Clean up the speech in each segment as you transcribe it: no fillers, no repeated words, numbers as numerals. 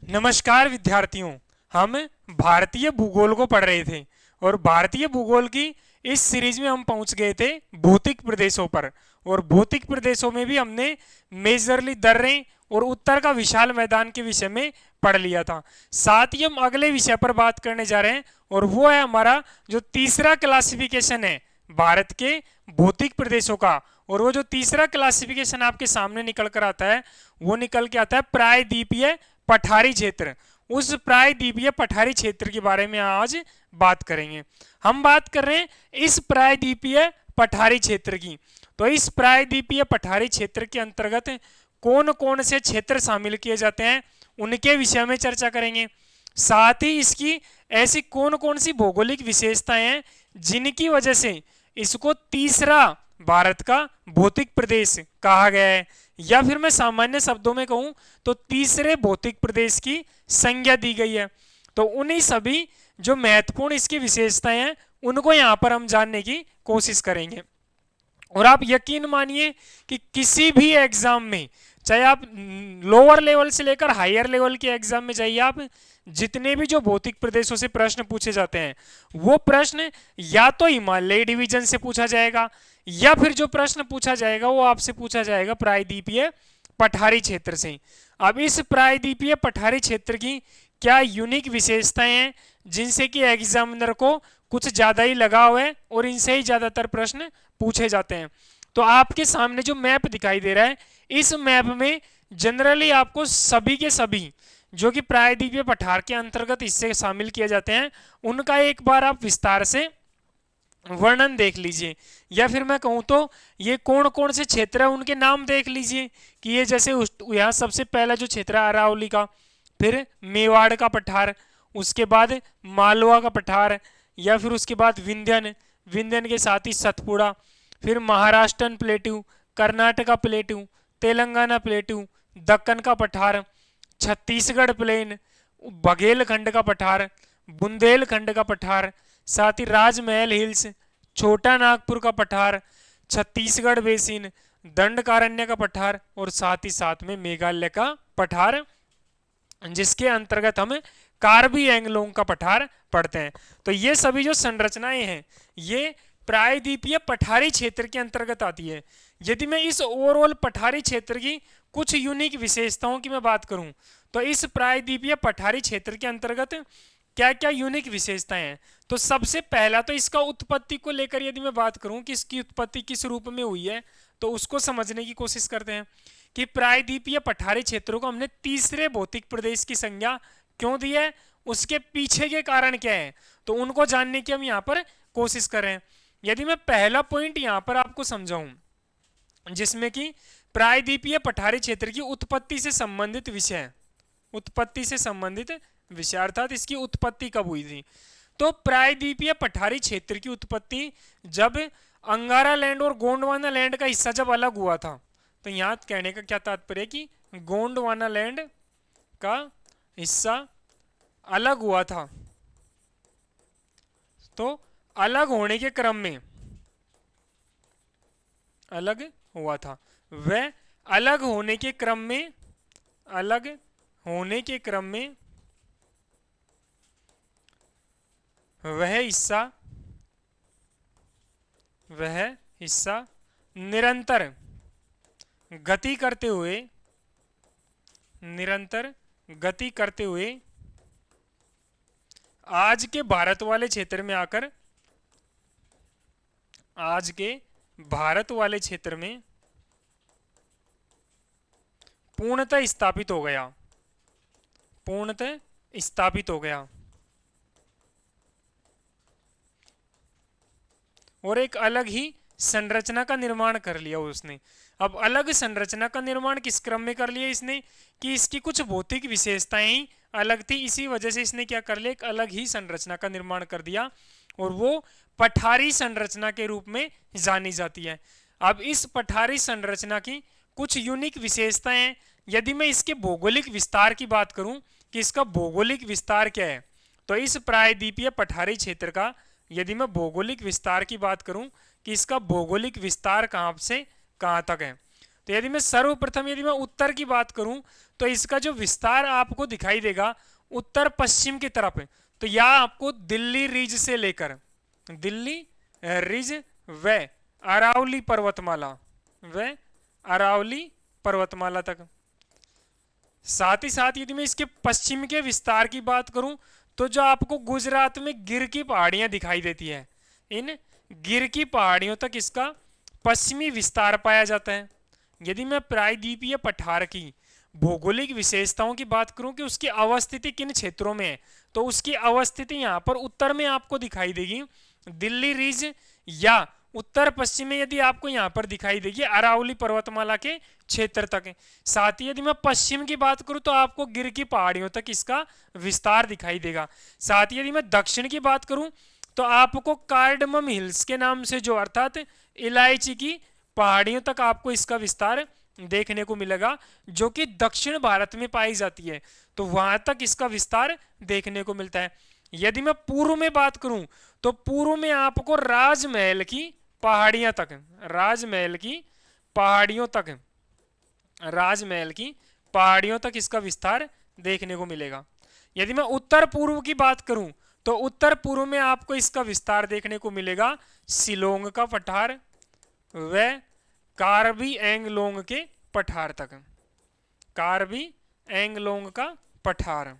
नमस्कार विद्यार्थियों। हम भारतीय भूगोल को पढ़ रहे थे और भारतीय भूगोल की इस सीरीज में हम पहुंच गए थे भौतिक प्रदेशों पर। और भौतिक प्रदेशों में भी हमने मेजरली दर्रें और उत्तर का विशाल मैदान के विषय में पढ़ लिया था। साथ ही हम अगले विषय पर बात करने जा रहे हैं और वो है हमारा जो तीसरा क्लासिफिकेशन है भारत के भौतिक प्रदेशों का। और वो जो तीसरा क्लासिफिकेशन आपके सामने निकल कर आता है वो निकल के आता है प्रायद्वीपीय पठारी क्षेत्र। उस प्रायद्वीपीय पठारी क्षेत्र के बारे में आज बात करेंगे। हम बात कर रहे हैं इस प्रायद्वीपीय पठारी क्षेत्र की। तो इस प्रायद्वीपीय पठारी क्षेत्र के अंतर्गत कौन कौन से क्षेत्र शामिल किए जाते हैं उनके विषय में चर्चा करेंगे। साथ ही इसकी ऐसी कौन कौन सी भौगोलिक विशेषताएं हैं जिनकी वजह से इसको तीसरा भारत का भौतिक प्रदेश कहा गया है, या फिर मैं सामान्य शब्दों में कहूं तो तीसरे भौतिक प्रदेश की संज्ञा दी गई है। तो उन्हीं सभी जो महत्वपूर्ण इसकी विशेषताएं हैं उनको यहां पर हम जानने की कोशिश करेंगे। और आप यकीन मानिए कि किसी भी एग्जाम में, चाहे आप लोअर लेवल से लेकर हायर लेवल के एग्जाम में जाइए, आप जितने भी जो भौतिक प्रदेशों से प्रश्न पूछे जाते हैं वो प्रश्न या तो हिमालय डिवीजन से पूछा जाएगा या फिर जो प्रश्न पूछा जाएगा वो आपसे पूछा जाएगा प्रायद्वीपीय पठारी क्षेत्र से। अब इस प्रायद्वीपीय पठारी क्षेत्र की क्या यूनिक विशेषताएं हैं जिनसे कि एग्जामिनर को कुछ ज्यादा ही लगाव है और इनसे ही ज्यादातर प्रश्न पूछे जाते हैं। तो आपके सामने जो मैप दिखाई दे रहा है इस मैप में जनरली आपको सभी के सभी जो कि प्रायद्वीपीय पठार के अंतर्गत इससे शामिल किए जाते हैं उनका एक बार आप विस्तार से वर्णन देख लीजिए। या फिर मैं कहूं तो ये कौन कौन से क्षेत्र है उनके नाम देख लीजिए कि ये जैसे यहाँ सबसे पहला जो क्षेत्र है अरावली का, फिर मेवाड़ का पठार, उसके बाद मालवा का पठार, या फिर उसके बाद विंध्यन, विंध्यन के साथ ही सतपुड़ा, फिर Maharashtrian plateau, Karnataka plateau, Telangana plateau, Deccan का पठार, छत्तीसगढ़ प्लेन, बघेलखंड का पठार, बुंदेलखंड का पठार, साथ ही राजमहल हिल्स, छोटा नागपुर का पठार, छत्तीसगढ़ बेसिन, दंडकारण्य का पठार और साथ ही साथ में मेघालय का पठार जिसके अंतर्गत हम कार्बी एंगलोंग का पठार पढ़ते हैं। तो ये सभी जो संरचनाएं हैं ये प्रायद्वीपीय पठारी क्षेत्र के अंतर्गत आती है। यदि मैं इस ओवरऑल पठारी क्षेत्र की कुछ यूनिक विशेषताओं की मैं बात करूं तो इस प्रायद्वीपीय पठारी क्षेत्र के अंतर्गत क्या क्या यूनिक विशेषताएं हैं। तो सबसे पहला तो इसका उत्पत्ति को लेकर यदि मैं बात करूं कि इसकी उत्पत्ति किस रूप में हुई है तो उसको समझने की कोशिश करते हैं कि प्रायद्वीपीय पठारी क्षेत्रों को हमने तीसरे भौतिक प्रदेश की संज्ञा क्यों दी है, उसके पीछे के कारण क्या है, तो उनको जानने की हम यहाँ पर कोशिश करें। यदि मैं पहला पॉइंट यहाँ पर आपको समझाऊं जिसमें कि प्रायद्वीपीय पठारी क्षेत्र की उत्पत्ति से संबंधित विषय, उत्पत्ति से संबंधित विषय अर्थात इसकी उत्पत्ति कब हुई थी। तो प्रायद्वीपीय पठारी क्षेत्र की उत्पत्ति जब अंगारा लैंड और गोंडवाना लैंड का हिस्सा जब अलग हुआ था। तो यहाँ कहने का क्या तात्पर्य है कि गोंडवाना लैंड का हिस्सा अलग हुआ था, तो अलग होने के क्रम में अलग हुआ था वह अलग होने के क्रम में अलग होने के क्रम में वह हिस्सा निरंतर गति करते हुए आज के भारत वाले क्षेत्र में आकर आज के भारत वाले क्षेत्र में पूर्णतः स्थापित हो गया और एक अलग ही संरचना का निर्माण कर लिया उसने। अब अलग संरचना का निर्माण किस क्रम में कर लिया इसने कि इसकी कुछ भौतिक विशेषताएं ही अलग थी, इसी वजह से इसने क्या कर लिया, एक अलग ही संरचना का निर्माण कर दिया और वो पठारी संरचना के रूप में जानी जाती है। अब इस पठारी संरचना की कुछ यूनिक विशेषताएं हैं। यदि मैं इसके भौगोलिक विस्तार की बात करूं कि इसका भौगोलिक विस्तार क्या है, तो इस प्रायद्वीपीय पठारी क्षेत्र का यदि मैं भौगोलिक विस्तार की बात करूं कि इसका भौगोलिक विस्तार कहां से कहां तक है, तो यदि मैं सर्वप्रथम यदि मैं उत्तर की बात करूं तो इसका जो विस्तार आपको दिखाई देगा उत्तर पश्चिम की तरफ है। तो यह आपको दिल्ली रिज से लेकर दिल्ली रिज व अरावली पर्वतमाला व अरावली पर्वतमाला तक। साथ ही साथ यदि मैं इसके पश्चिम के विस्तार की बात करूं तो जो आपको गुजरात में गिर की पहाड़ियां दिखाई देती है, इन गिर की पहाड़ियों तक इसका पश्चिमी विस्तार पाया जाता है। यदि मैं प्रायद्वीपीय पठार की भौगोलिक विशेषताओं की बात करूं कि उसकी अवस्थिति किन क्षेत्रों में है, तो उसकी अवस्थिति यहाँ पर उत्तर में आपको दिखाई देगी दिल्ली रिज, या उत्तर पश्चिम में यदि आपको यहाँ पर दिखाई देगी अरावली पर्वतमाला के क्षेत्र तक। साथ ही यदि मैं पश्चिम की बात करूं तो आपको गिर की पहाड़ियों तक इसका विस्तार दिखाई देगा। साथ ही यदि मैं दक्षिण की बात करूं तो आपको कार्डमम हिल्स के नाम से जो अर्थात इलायची की पहाड़ियों तक आपको इसका विस्तार देखने को मिलेगा, जो कि दक्षिण भारत में पाई जाती है, तो वहां तक इसका विस्तार देखने को मिलता है। यदि मैं पूर्व में बात करूं तो पूर्व में आपको राजमहल की पहाड़ियां तक, राजमहल की पहाड़ियों तक, राजमहल की पहाड़ियों तक इसका विस्तार देखने को मिलेगा। यदि मैं उत्तर पूर्व की बात करूं तो उत्तर पूर्व में आपको इसका विस्तार देखने को मिलेगा शिलोंग का पठार व कार्बी एंगलोंग के पठार तक, कार्बी एंगलोंग का पठार।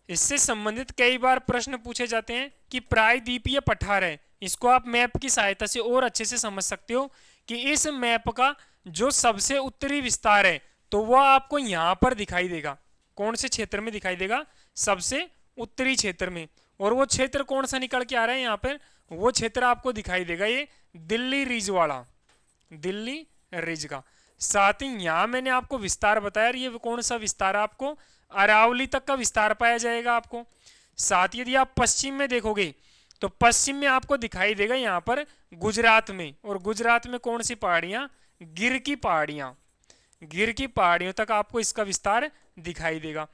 इससे संबंधित कई बार प्रश्न पूछे जाते हैं कि प्रायद्वीपीय पठार है, इसको आप मैप की सहायता से और अच्छे से समझ सकते हो कि इस मैप का जो सबसे उत्तरी विस्तार है तो वह आपको यहां पर दिखाई देगा। कौन से क्षेत्र में दिखाई देगा? सबसे उत्तरी क्षेत्र में। और वो क्षेत्र कौन सा निकल के आ रहा है यहाँ पर? वो क्षेत्र आपको दिखाई देगा ये दिल्ली रिज वाला, दिल्ली रिज का। साथ ही यहां मैंने आपको विस्तार बताया, ये कौन सा विस्तार? आपको अरावली तक का विस्तार पाया जाएगा आपको। साथ ही यदि आप पश्चिम में देखोगे तो पश्चिम में आपको दिखाई देगा यहाँ पर गुजरात में, और गुजरात में कौन सी पहाड़ियां? गिर की पहाड़ियां, गिर की पहाड़ियों तक आपको इसका विस्तार दिखाई देगा।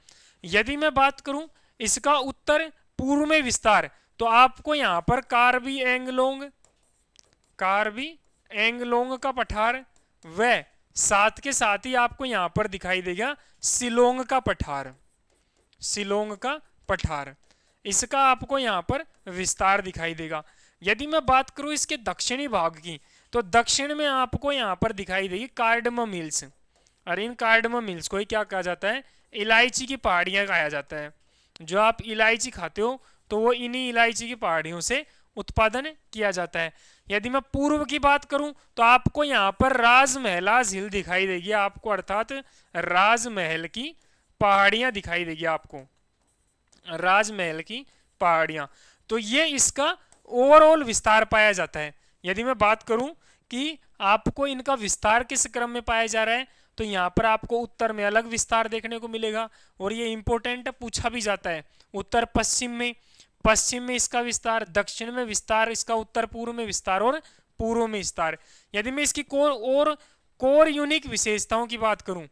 यदि मैं बात करूं इसका उत्तर पूर्व में विस्तार, तो आपको यहाँ पर कार्बी एंगलोंग, कार्बी एंगलोंग का पठार व साथ के साथ ही आपको यहाँ पर दिखाई देगा शिलोंग का पठार, शिलोंग का पठार, इसका आपको यहाँ पर विस्तार दिखाई देगा। यदि मैं बात करूं इसके दक्षिणी भाग की तो दक्षिण में आपको यहाँ पर दिखाई देगी कार्डमम हिल्स, और इन कार्डमम हिल्स को ही क्या कहा जाता है? इलायची की पहाड़ियां कहा जाता है। जो आप इलायची खाते हो तो वो इन्हीं इलायची की पहाड़ियों से उत्पादन किया जाता है। यदि मैं पूर्व की बात करूं तो आपको यहाँ पर राजमहलाज हिल दिखाई देगी आपको, अर्थात राजमहल की पहाड़ियां दिखाई देगी आपको, राजमहल की पहाड़ियां। तो ये इसका ओवरऑल विस्तार पाया जाता है। यदि मैं बात करूं कि आपको इनका विस्तार किस क्रम में पाया जा रहा है, तो यहाँ पर आपको उत्तर में अलग विस्तार देखने को मिलेगा, और ये इंपॉर्टेंट पूछा भी जाता है। उत्तर पश्चिम में, पश्चिम में इसका विस्तार, दक्षिण में विस्तार इसका, उत्तर पूर्व में विस्तार और पूर्व में विस्तार। यदि मैं इसकी कोर यूनिक विशेषताओं की बात करूं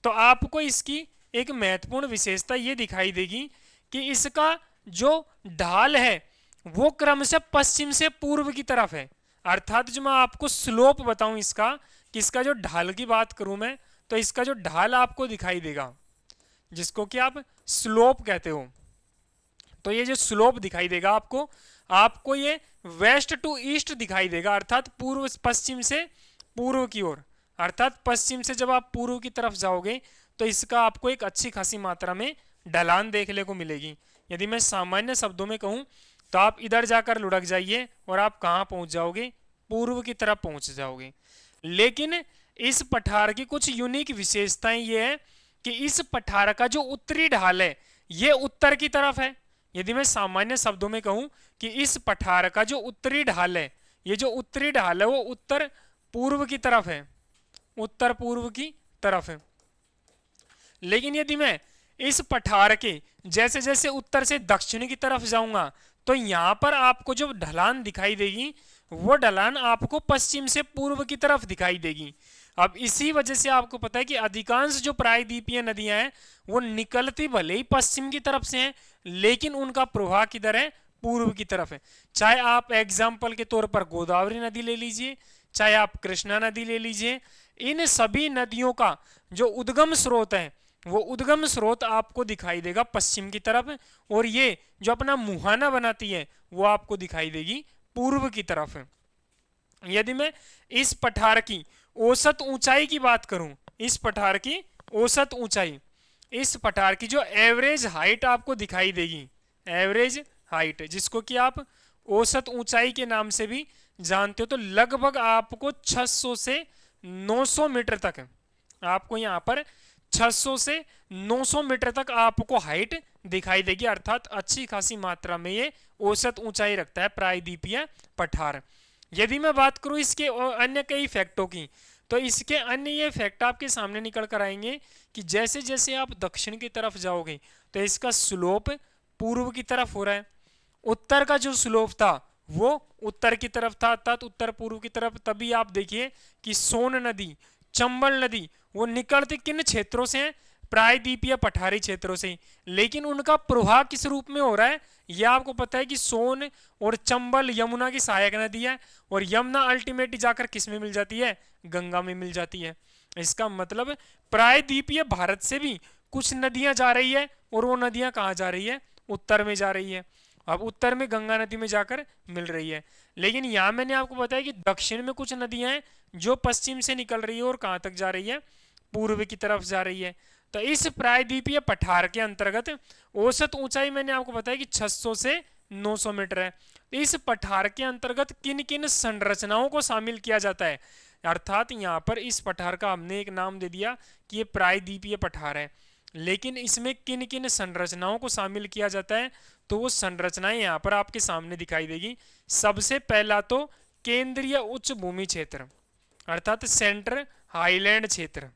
तो आपको इसकी एक महत्वपूर्ण विशेषता ये दिखाई देगी कि इसका जो ढाल है वो क्रमशः पश्चिम से पूर्व की तरफ है। अर्थात जो मैं आपको स्लोप बताऊं इसका, कि इसका जो ढाल की बात करूं मैं, तो इसका जो ढाल आपको दिखाई देगा जिसको कि आप स्लोप कहते हो, तो ये जो स्लोप दिखाई देगा आपको ये वेस्ट टू ईस्ट दिखाई देगा, अर्थात पूर्व पश्चिम से पूर्व की ओर। अर्थात पश्चिम से जब आप पूर्व की तरफ जाओगे तो इसका आपको एक अच्छी खासी मात्रा में ढलान देखने को मिलेगी। यदि मैं सामान्य शब्दों में कहूं तो आप इधर जाकर लुढ़क जाइए और आप कहां पहुंच जाओगे? पूर्व की तरफ पहुंच जाओगे। लेकिन इस पठार की कुछ यूनिक विशेषताएं ये है कि इस पठार का जो उत्तरी ढाल है ये उत्तर की तरफ है। यदि मैं सामान्य शब्दों में कहूं कि इस पठार का जो उत्तरी ढाल है, ये जो उत्तरी ढाल है वो उत्तर पूर्व की तरफ है, उत्तर पूर्व की तरफ है। लेकिन यदि मैं इस पठार के जैसे जैसे उत्तर से दक्षिण की तरफ जाऊंगा तो यहां पर आपको जो ढलान दिखाई देगी वो ढलान आपको पश्चिम से पूर्व की तरफ दिखाई देगी। अब इसी वजह से आपको पता है कि अधिकांश जो प्रायद्वीपीय नदियां हैं वो निकलती भले ही पश्चिम की तरफ से हैं, लेकिन उनका प्रवाह किधर है? पूर्व की तरफ है। चाहे आप एग्जाम्पल के तौर पर गोदावरी नदी ले लीजिए, चाहे आप कृष्णा नदी ले लीजिए, इन सभी नदियों का जो उद्गम स्रोत है वो उद्गम स्रोत आपको दिखाई देगा पश्चिम की तरफ, और ये जो अपना मुहाना बनाती है वो आपको दिखाई देगी पूर्व की तरफ। यदि मैं इस पठार की औसत ऊंचाई की बात करूं, इस पठार की औसत ऊंचाई, इस पठार की जो एवरेज हाइट आपको दिखाई देगी, एवरेज हाइट जिसको कि आप औसत ऊंचाई के नाम से भी जानते हो, तो लगभग आपको 600 से 900 मीटर तक, आपको यहाँ पर 600 से 900 मीटर तक आपको हाइट दिखाई देगी, अर्थात अच्छी खासी मात्रा में ये औसत ऊंचाई रखता है प्रायद्वीपीय पठार। यदि मैं बात करूं इसके अन्य कई फैक्टों की, तो इसके अन्य ये फैक्ट आपके सामने निकल कर आएंगे कि जैसे जैसे आप दक्षिण की तरफ जाओगे तो इसका स्लोप पूर्व की तरफ हो रहा है, उत्तर का जो स्लोप था वो उत्तर की तरफ था, अर्थात उत्तर पूर्व की तरफ। तभी आप देखिए कि सोन नदी, चंबल नदी वो निकलते किन क्षेत्रों से हैं, प्रायद्वीपीय पठारी क्षेत्रों से, लेकिन उनका प्रवाह किस रूप में हो रहा है, यह आपको पता है कि सोन और चंबल यमुना की सहायक नदी है, और यमुना अल्टीमेटली जाकर किस में मिल जाती है, गंगा में मिल जाती है। इसका मतलब प्रायद्वीपीय भारत से भी कुछ नदियां जा रही है, और वो नदियां कहाँ जा रही है, उत्तर में जा रही है। अब उत्तर में गंगा नदी में जाकर मिल रही है, लेकिन यहाँ मैंने आपको बताया कि दक्षिण में कुछ नदियां हैं जो पश्चिम से निकल रही है और कहाँ तक जा रही है, पूर्व की तरफ जा रही है। तो इस प्रायद्वीपीय पठार के अंतर्गत औसत ऊंचाई मैंने आपको बताया कि 600 से 900 मीटर है। तो इस पठार के अंतर्गत किन किन संरचनाओं को शामिल किया जाता है, अर्थात यहाँ पर इस पठार का हमने एक नाम दे दिया कि ये प्रायद्वीपीय पठार है, लेकिन इसमें किन किन संरचनाओं को शामिल किया जाता है, तो वो संरचनाएं यहाँ पर आपके सामने दिखाई देगी। सबसे पहला तो केंद्रीय उच्च भूमि क्षेत्र, अर्थात सेंट्रल हाईलैंड क्षेत्र,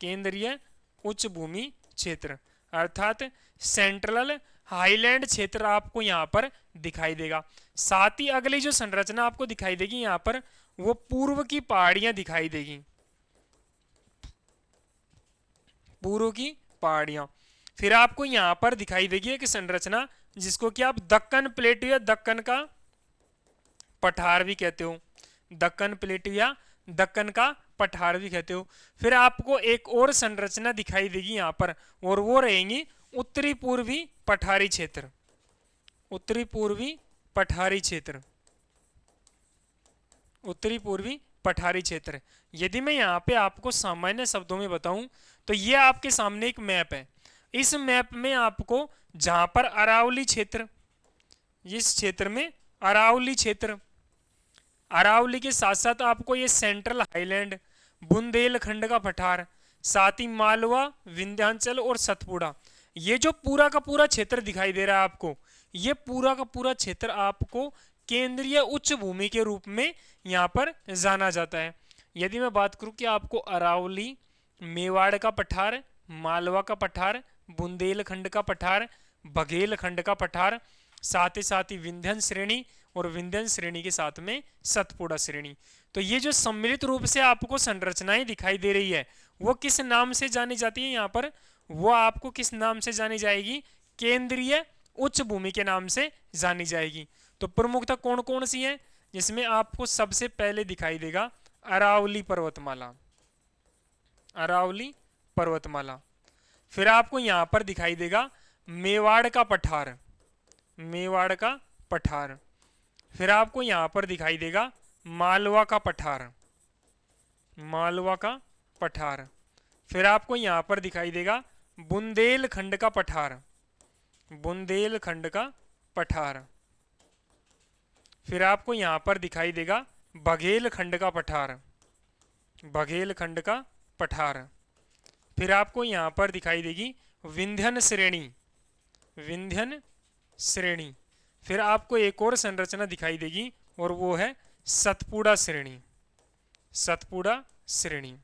केंद्रीय उच्च भूमि क्षेत्र अर्थात सेंट्रल हाईलैंड क्षेत्र आपको यहाँ पर दिखाई देगा। साथ ही अगली जो संरचना आपको दिखाई देगी यहाँ पर, वो पूर्व की पहाड़ियां दिखाई देगी, पूर्व की पहाड़ियां। फिर आपको यहाँ पर दिखाई देगी एक संरचना जिसको कि आप दक्कन प्लेटू या दक्कन का पठार भी कहते हो, दक्कन प्लेटू या दक्कन का पठार भी कहते हो। फिर आपको एक और संरचना दिखाई देगी यहाँ पर, और वो रहेंगी उत्तरी पूर्वी पठारी क्षेत्र, उत्तरी पूर्वी पठारी क्षेत्र, उत्तरी पूर्वी पठारी क्षेत्र। यदि मैं यहाँ पे आपको सामान्य शब्दों में बताऊं तो ये आपके सामने एक मैप है। इस मैप में आपको जहां पर अरावली क्षेत्र, इस क्षेत्र में अरावली क्षेत्र, अरावली के साथ साथ आपको ये सेंट्रल हाईलैंड, बुंदेलखंड का पठार, साथ ही मालवा, विंध्याचल और सतपुड़ा, ये जो पूरा का पूरा क्षेत्र दिखाई दे रहा है आपको, ये पूरा का पूरा क्षेत्र आपको केंद्रीय उच्च भूमि के रूप में यहाँ पर जाना जाता है। यदि मैं बात करूं कि आपको अरावली, मेवाड़ का पठार, मालवा का पठार, बुंदेलखंड का पठार, बघेलखंड का पठार, साथ ही विंध्यन श्रेणी, और विंध्यन श्रेणी के साथ में सतपुड़ा श्रेणी, तो ये जो सम्मिलित रूप से आपको संरचनाएं दिखाई दे रही है वो किस नाम से जानी जाती है यहाँ पर, वो आपको किस नाम से जानी जाएगी, केंद्रीय उच्च भूमि के नाम से जानी जाएगी। तो प्रमुखता कौन कौन सी है, जिसमें आपको सबसे पहले दिखाई देगा अरावली पर्वतमाला, अरावली पर्वतमाला। फिर आपको यहाँ पर दिखाई देगा मेवाड़ का पठार, मेवाड़ का पठार। फिर आपको यहाँ पर दिखाई देगा मालवा का पठार, मालवा का पठार। फिर आपको यहाँ पर दिखाई देगा बुंदेलखंड का पठार, बुंदेलखंड का पठार। फिर आपको यहाँ पर दिखाई देगा बघेलखंड का पठार, बघेलखंड का पठार। फिर आपको यहाँ पर दिखाई देगी विंध्यन श्रेणी, विंध्यन श्रेणी। फिर आपको एक और संरचना दिखाई देगी और वो है सतपुड़ा श्रेणी, सतपुड़ा श्रेणी।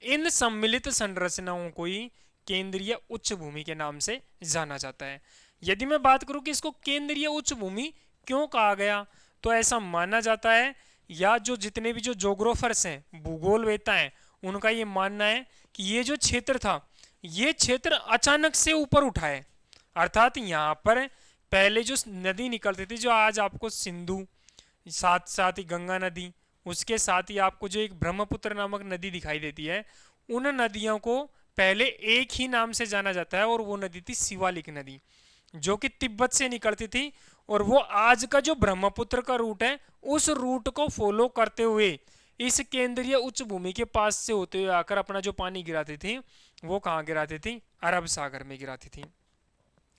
इन सम्मिलित संरचनाओं को ही केंद्रीय उच्च भूमि के नाम से जाना जाता है। यदि मैं बात करूं कि इसको केंद्रीय उच्च भूमि क्यों कहा गया, तो ऐसा माना जाता है, या जो जितने भी जो जोग्राफर्स हैं, भूगोलवेत्ता हैं, उनका ये मानना है कि ये जो क्षेत्र था, ये क्षेत्र अचानक से ऊपर उठा है। अर्थात यहाँ पर पहले जो नदी निकलती थी, जो आज आपको सिंधु, साथ साथ ही गंगा नदी, उसके साथ ही आपको जो एक ब्रह्मपुत्र नामक नदी दिखाई देती है, उन नदियों को पहले एक ही नाम से जाना जाता है और वो नदी थी शिवालिक नदी, जो कि तिब्बत से निकलती थी। और वो आज का जो ब्रह्मपुत्र का रूट है उस रूट को फॉलो करते हुए इस केंद्रीय उच्च भूमि के पास से होते हुए आकर अपना जो पानी गिराती थी वो कहाँ गिराती थी, अरब सागर में गिराती थी।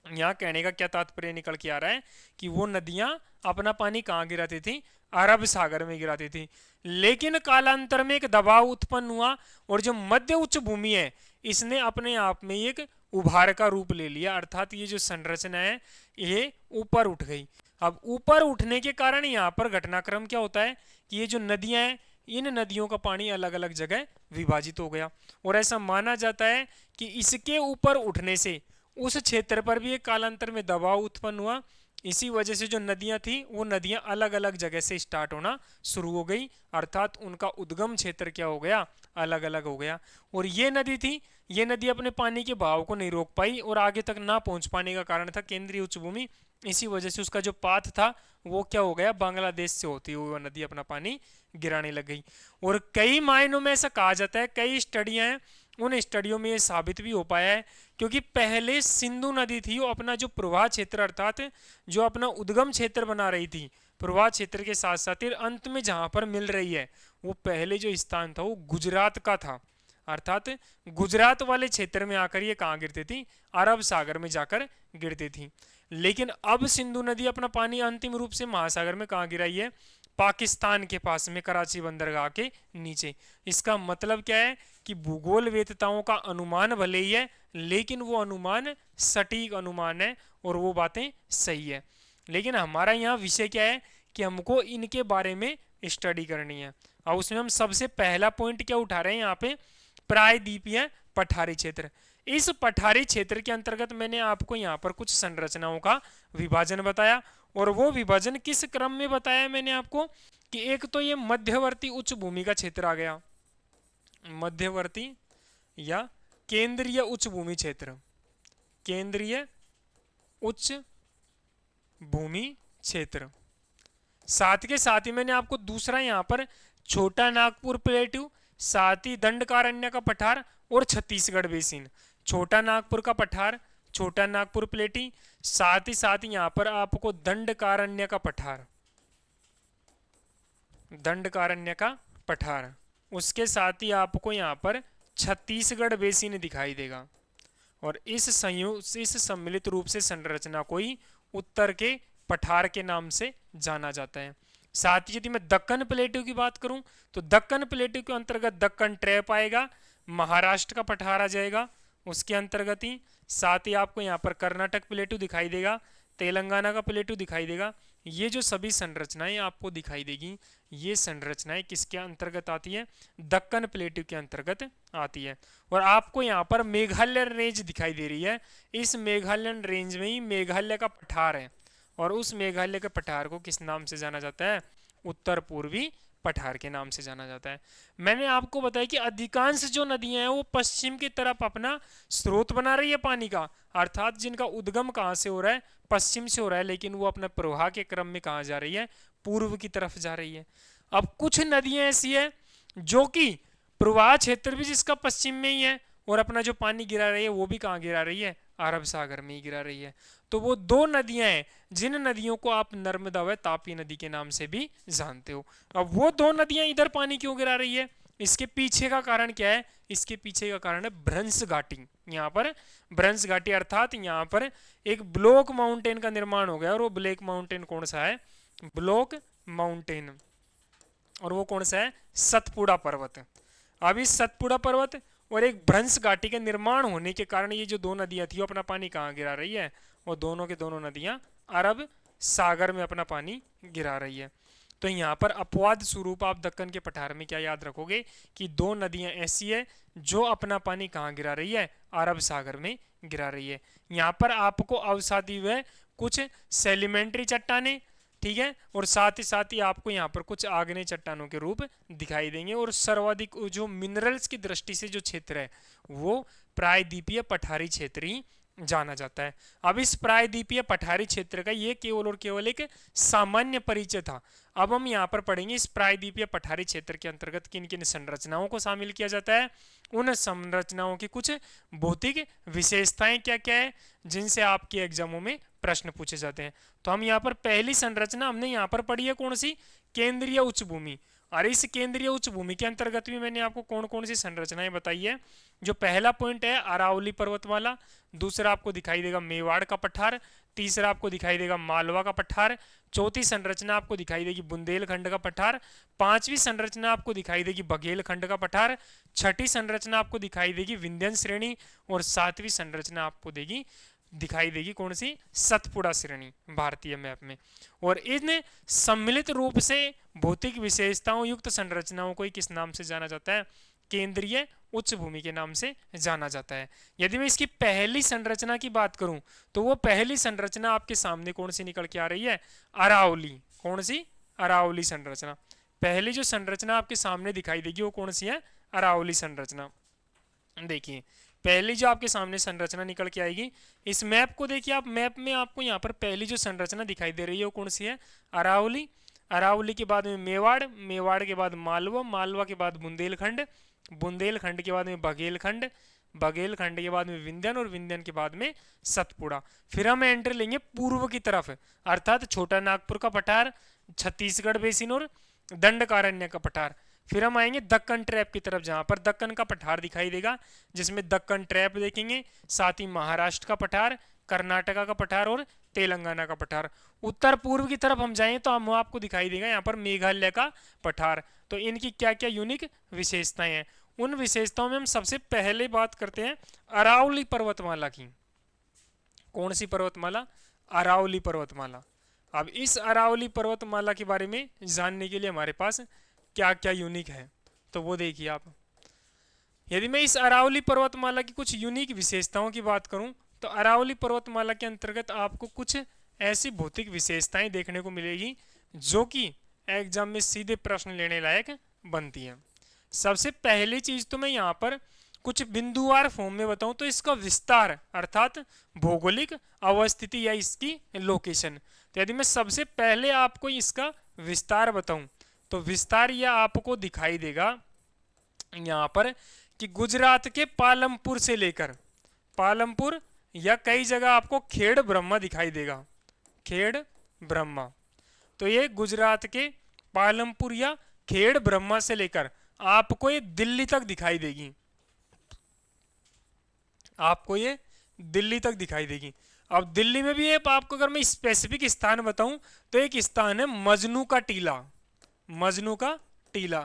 यहाँ कहने का क्या तात्पर्य निकल के आ रहा है कि वो नदियां अपना पानी कहाँ गिराती थी, अरब सागर में गिराती थी। लेकिन कालांतर में एक दबाव उत्पन्न हुआ और जो मध्य उच्च भूमि है इसने अपने आप में एक उभार का रूप ले लिया, अर्थात ये जो संरचना है ये ऊपर उठ गई। अब ऊपर उठने के कारण यहाँ पर घटनाक्रम क्या होता है कि ये जो नदियां हैं इन नदियों का पानी अलग अलग जगह विभाजित हो गया, और ऐसा माना जाता है कि इसके ऊपर उठने से उस क्षेत्र पर भी एक कालांतर में दबाव उत्पन्न हुआ। इसी वजह से जो नदियां थी वो नदियां अलग अलग जगह से स्टार्ट होना शुरू हो गई, अर्थात उनका उद्गम क्षेत्र क्या हो गया, अलग अलग हो गया। और ये नदी थी, ये नदी अपने पानी के बहाव को नहीं रोक पाई और आगे तक ना पहुंच पाने का कारण था केंद्रीय उच्च भूमि। इसी वजह से उसका जो पाथ था वो क्या हो गया, बांग्लादेश से होती हुई वो नदी अपना पानी गिराने लग गई। और कई मायनों में ऐसा कहा जाता है, कई स्टडियां हैं, उन स्टडियों में ये साबित भी हो पाया है, क्योंकि पहले सिंधु नदी थी वो अपना जो प्रवाह क्षेत्र अर्थात जो अपना उद्गम क्षेत्र बना रही थी, प्रवाह क्षेत्र के साथ साथ अंत में जहां पर मिल रही है वो पहले जो स्थान था वो गुजरात का था, अर्थात गुजरात वाले क्षेत्र में आकर ये कहाँ गिरती थी, अरब सागर में जाकर गिरती थी। लेकिन अब सिंधु नदी अपना पानी अंतिम रूप से महासागर में कहाँ गिराई है, पाकिस्तान के पास में कराची बंदरगाह के नीचे। इसका मतलब क्या है कि भूगोल वेदताओं का अनुमान भले ही है लेकिन वो अनुमान सटीक अनुमान है और वो बातें सही है। लेकिन हमारा यहाँ विषय क्या है कि हमको इनके बारे में स्टडी करनी है, और उसमें हम सबसे पहला पॉइंट क्या उठा रहे हैं यहाँ पे, प्रायद्वीपीय पठारी क्षेत्र। इस पठारी क्षेत्र के अंतर्गत मैंने आपको यहाँ पर कुछ संरचनाओं का विभाजन बताया, और वो विभाजन किस क्रम में बताया मैंने आपको कि एक तो ये मध्यवर्ती उच्च भूमि का क्षेत्र आ गया, मध्यवर्ती या केंद्रीय उच्च भूमि क्षेत्र, केंद्रीय उच्च भूमि क्षेत्र। साथ के साथ ही मैंने आपको दूसरा यहाँ पर छोटा नागपुर प्लेट्यू, साथ ही दंडकारण्य का पठार और छत्तीसगढ़ बेसिन, छोटा नागपुर का पठार, छोटा नागपुर प्लेटी, साथ ही यहाँ पर आपको दंडकारण्य का पठार, दंडकारण्य का पठार, उसके साथ ही आपको यहाँ पर छत्तीसगढ़ बेसिन दिखाई देगा। और इस सम्मिलित रूप से संरचना को ही उत्तर के पठार के नाम से जाना जाता है। साथ ही यदि मैं दक्कन प्लेट्यू की बात करूं तो दक्कन प्लेट्यू के अंतर्गत दक्कन ट्रैप आएगा, महाराष्ट्र का पठार आ जाएगा उसके अंतर्गत ही। साथ ही आपको यहाँ पर कर्नाटक प्लेट्यू दिखाई देगा, तेलंगाना का प्लेट्यू दिखाई देगा। ये जो सभी संरचनाएं आपको दिखाई देगी ये संरचनाएं किसके अंतर्गत आती है, दक्कन प्लेट्यू के अंतर्गत आती है। और आपको यहाँ पर मेघालय रेंज दिखाई दे रही है, इस मेघालय रेंज में ही मेघालय का पठार है, और उस मेघालय के पठार को किस नाम से जाना जाता है, उत्तर पूर्वी पठार के नाम से जाना जाता है। मैंने आपको बताया कि अधिकांश जो नदियां हैं वो पश्चिम की तरफ अपना स्रोत बना रही है पानी का, अर्थात जिनका उद्गम कहाँ से हो रहा है, पश्चिम से हो रहा है, लेकिन वो अपने प्रवाह के क्रम में कहाँ जा रही है, पूर्व की तरफ जा रही है। अब कुछ नदियां ऐसी है जो कि प्रवाह क्षेत्र भी जिसका पश्चिम में ही है और अपना जो पानी गिरा रही है वो भी कहाँ गिरा रही है, अरब सागर में ही गिरा रही है। तो वो दो नदियां हैं जिन नदियों को आप नर्मदा व तापी नदी के नाम से भी जानते हो। अब वो दो नदियां इधर पानी क्यों गिरा रही है, इसके पीछे का कारण क्या है, इसके पीछे का कारण है भ्रंश घाटी। यहाँ पर भ्रंश घाटी अर्थात यहाँ पर एक ब्लॉक माउंटेन का निर्माण हो गया, और वो ब्लैक माउंटेन कौन सा है, ब्लॉक माउंटेन, और वो कौन सा है, सतपुड़ा पर्वत। अब इस सतपुड़ा पर्वत और एक भ्रंश घाटी के निर्माण होने के कारण ये जो दो नदियां थी वो अपना पानी कहाँ गिरा रही है, और दोनों के दोनों नदियां अरब सागर में अपना पानी गिरा रही है। तो यहाँ पर अपवाद स्वरूप आप दक्कन के पठार में क्या याद रखोगे कि दो नदियां ऐसी है जो अपना पानी कहाँ गिरा रही है, अरब सागर में गिरा रही है। यहाँ पर आपको अवसादी हुए कुछ सेलिमेंट्री चट्टाने, ठीक है, और साथ ही आपको यहाँ पर कुछ आग्नेय चट्टानों के रूप दिखाई देंगे। और सर्वाधिक जो मिनरल्स की दृष्टि से जो क्षेत्र है वो प्रायद्वीपीय पठारी क्षेत्र ही जाना जाता है। अब इस प्रायद्वीपीय पठारी क्षेत्र का ये केवल और केवल एक सामान्य परिचय था। अब हम यहाँ पर पढ़ेंगे इस प्रायद्वीपीय पठारी क्षेत्र के अंतर्गत किन किन संरचनाओं को शामिल किया जाता है, उन संरचनाओं की कुछ भौतिक विशेषताएं क्या क्या है जिनसे आपके एग्जामों में प्रश्न पूछे जाते हैं। तो हम यहाँ पर पहली संरचना हमने यहाँ पर पढ़ी है कौन सी, केंद्रीय उच्च भूमि। और इस केंद्रीय उच्च भूमि के अंतर्गत भी मैंने आपको कौन कौन सी संरचनाएं बताई है। जो पहला पॉइंट है अरावली पर्वतमाला, दूसरा आपको दिखाई देगा मेवाड़ का पठार, तीसरा आपको दिखाई देगा मालवा का पठार, चौथी संरचना आपको दिखाई देगी बुंदेलखंड का पठार, पांचवी संरचना आपको दिखाई देगी बघेलखंड का पठार, छठी संरचना आपको दिखाई देगी विंध्यन श्रेणी, और सातवीं संरचना आपको दिखाई देगी कौन सी, सतपुड़ा श्रेणी भारतीय मैप में। और इन सम्मिलित रूप से भौतिक विशेषताओं युक्त संरचनाओं को किस नाम से जाना जाता है, केंद्रीय उच्च भूमि के नाम से जाना जाता है। यदि मैं इसकी पहली संरचना की बात करूं तो वो पहली संरचना आपके सामने कौन सी निकल के आ रही है, अरावली। कौन सी, अरावली संरचना। पहली जो संरचना आपके सामने दिखाई देगी वो कौन सी है, अरावली संरचना। देखिए पहली जो आपके सामने संरचना निकल के आएगी, इस मैप को देखिए आप, मैप में आपको यहाँ पर पहली जो संरचना दिखाई दे रही है वो कौन सी है, अरावली। अरावली के बाद में मेवाड़, मेवाड़ के बाद मालवा, मालवा के बाद बुंदेलखंड, बुंदेलखंड के बाद में बघेलखंड, बघेलखंड के बाद में विंध्यन, और विंध्यन के बाद में सतपुड़ा। फिर हम एंट्री लेंगे पूर्व की तरफ, अर्थात छोटा नागपुर का पठार, छत्तीसगढ़ बेसिन और दंडकारण्य का पठार। फिर हम आएंगे दक्कन ट्रैप की तरफ, जहां पर दक्कन का पठार दिखाई देगा, जिसमें दक्कन ट्रैप देखेंगे, साथ ही महाराष्ट्र का पठार, कर्नाटका का पठार और तेलंगाना का पठार। उत्तर पूर्व की तरफ हम जाएं तो हम आपको दिखाई देगा यहाँ पर मेघालय का पठार। तो इनकी क्या क्या यूनिक विशेषताएं हैं, उन विशेषताओं में हम सबसे पहले बात करते हैं अरावली पर्वतमाला की। कौन सी पर्वतमाला, अरावली पर्वतमाला। अब इस अरावली पर्वतमाला के बारे में जानने के लिए हमारे पास क्या क्या यूनिक है तो वो देखिए आप। यदि मैं इस अरावली पर्वतमाला की कुछ यूनिक विशेषताओं की बात करूं तो अरावली पर्वतमाला के अंतर्गत आपको कुछ ऐसी भौतिक विशेषताएं देखने को मिलेगी जो कि एग्जाम में सीधे प्रश्न लेने लायक बनती हैं। सबसे पहली चीज तो मैं यहाँ पर कुछ बिंदुवार फॉर्म में बताऊं तो इसका विस्तार अर्थात भौगोलिक अवस्थिति या इसकी लोकेशन। तो यदि मैं सबसे पहले आपको इसका विस्तार बताऊं तो विस्तार यह आपको दिखाई देगा यहाँ पर कि गुजरात के पालमपुर से लेकर, पालमपुर या कई जगह आपको खेड़ ब्रह्मा दिखाई देगा, खेड़ ब्रह्मा। तो ये गुजरात के पालमपुर या खेड़ ब्रह्मा से लेकर आपको ये दिल्ली तक दिखाई देगी, आपको ये दिल्ली तक दिखाई देगी। अब दिल्ली में भी आपको अगर मैं स्पेसिफिक स्थान बताऊं तो एक स्थान है मजनू का टीला, मजनू का टीला,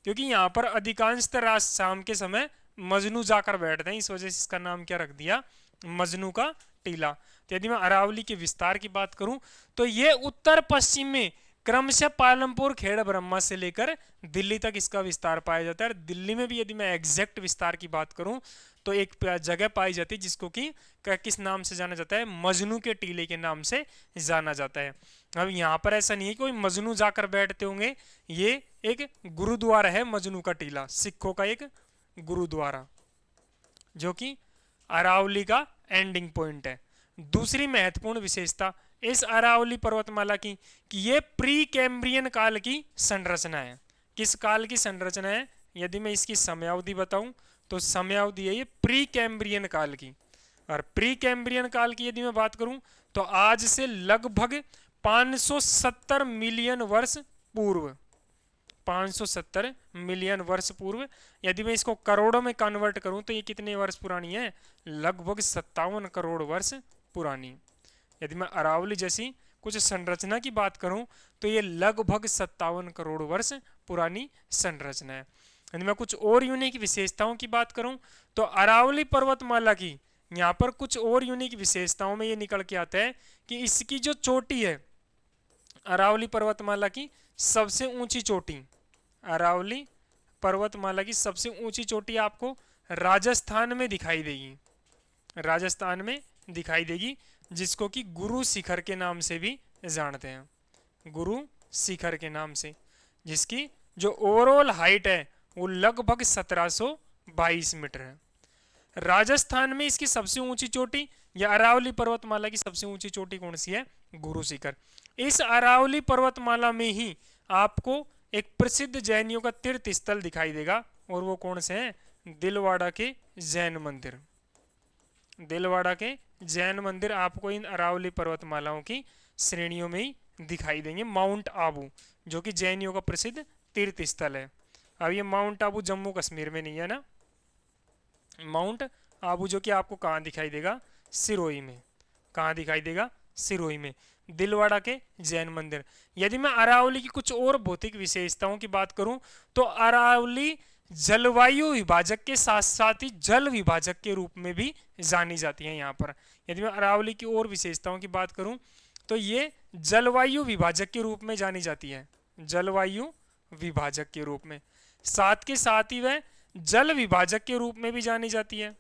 क्योंकि यहाँ पर अधिकांशतः रात शाम के समय मजनू जाकर बैठते हैं, इस वजह से इसका नाम क्या रख दिया, मजनू का टीला। तो यदि मैं अरावली के विस्तार की बात करूं तो ये उत्तर पश्चिम में क्रमशः पालमपुर खेड़ ब्रह्मा से लेकर दिल्ली तक इसका विस्तार पाया जाता है। दिल्ली में भी यदि मैं एग्जैक्ट विस्तार की बात करूं तो एक जगह पाई जाती है जिसको कि किस नाम से जाना जाता है, मजनू के टीले के नाम से जाना जाता है। अब यहाँ पर ऐसा नहीं है कि कोई मजनू जाकर बैठते होंगे, ये एक गुरुद्वारा है मजनू का टीला, सिखों का एक गुरुद्वारा जो कि अरावली का एंडिंग पॉइंट है। दूसरी महत्वपूर्ण विशेषता इस अरावली पर्वतमाला की कि ये प्री कैम्ब्रियन काल की संरचना है। किस काल की संरचना है, यदि मैं इसकी समयावधि बताऊं तो समयावधि है ये प्री कैम्ब्रियन काल की। और प्री कैम्ब्रियन काल की यदि मैं बात करूं तो आज से लगभग 570 मिलियन वर्ष पूर्व, 570 मिलियन वर्ष पूर्व। यदि मैं इसको करोड़ों में कन्वर्ट करूं तो ये कितने वर्ष पुरानी है, लगभग 57 करोड़ वर्ष पुरानी। यदि मैं अरावली जैसी कुछ संरचना की बात करूं तो ये लगभग 57 करोड़ वर्ष पुरानी संरचना है। यदि मैं कुछ और यूनिक विशेषताओं की बात करूं तो अरावली पर्वतमाला की यहाँ पर कुछ और यूनिक विशेषताओं में ये निकल के आता है कि इसकी जो चोटी है, अरावली पर्वतमाला की सबसे ऊंची चोटी, अरावली पर्वतमाला की सबसे ऊंची चोटी आपको राजस्थान में दिखाई देगी, राजस्थान में दिखाई देगी, जिसको कि गुरु शिखर के नाम से भी जानते हैं, गुरु शिखर के नाम से, जिसकी जो ओवरऑल हाइट है वो लगभग 1722 मीटर है। राजस्थान में इसकी सबसे ऊंची चोटी या अरावली पर्वतमाला की सबसे ऊंची चोटी कौन सी है? गुरु शिखर। इस अरावली पर्वतमाला में ही आपको एक प्रसिद्ध जैनियों का तीर्थ स्थल दिखाई देगा, और वो कौन से हैं? दिलवाड़ा के जैन मंदिर। दिलवाड़ा के जैन मंदिर आपको इन अरावली पर्वतमालाओं की श्रेणियों में ही दिखाई देंगे। माउंट आबू जो कि जैनियों का प्रसिद्ध तीर्थ स्थल है। अब ये माउंट आबू जम्मू कश्मीर में नहीं है ना, माउंट आबू जो कि आपको कहाँ दिखाई देगा? सिरोही में। कहाँ दिखाई देगा? सिरोही में। दिलवाड़ा के जैन मंदिर। यदि मैं अरावली की कुछ और भौतिक विशेषताओं की बात करूं तो अरावली जलवायु विभाजक के साथ साथ ही जल विभाजक के रूप में भी जानी जाती है यहाँ पर। यदि मैं अरावली की और विशेषताओं की बात करूं तो ये जलवायु विभाजक के रूप में जानी जाती है, जलवायु विभाजक के रूप में। साथ के साथ ही वह जल विभाजक के रूप में भी जानी जाती है,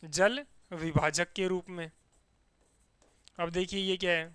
जल विभाजक के रूप में। अब देखिए ये क्या है।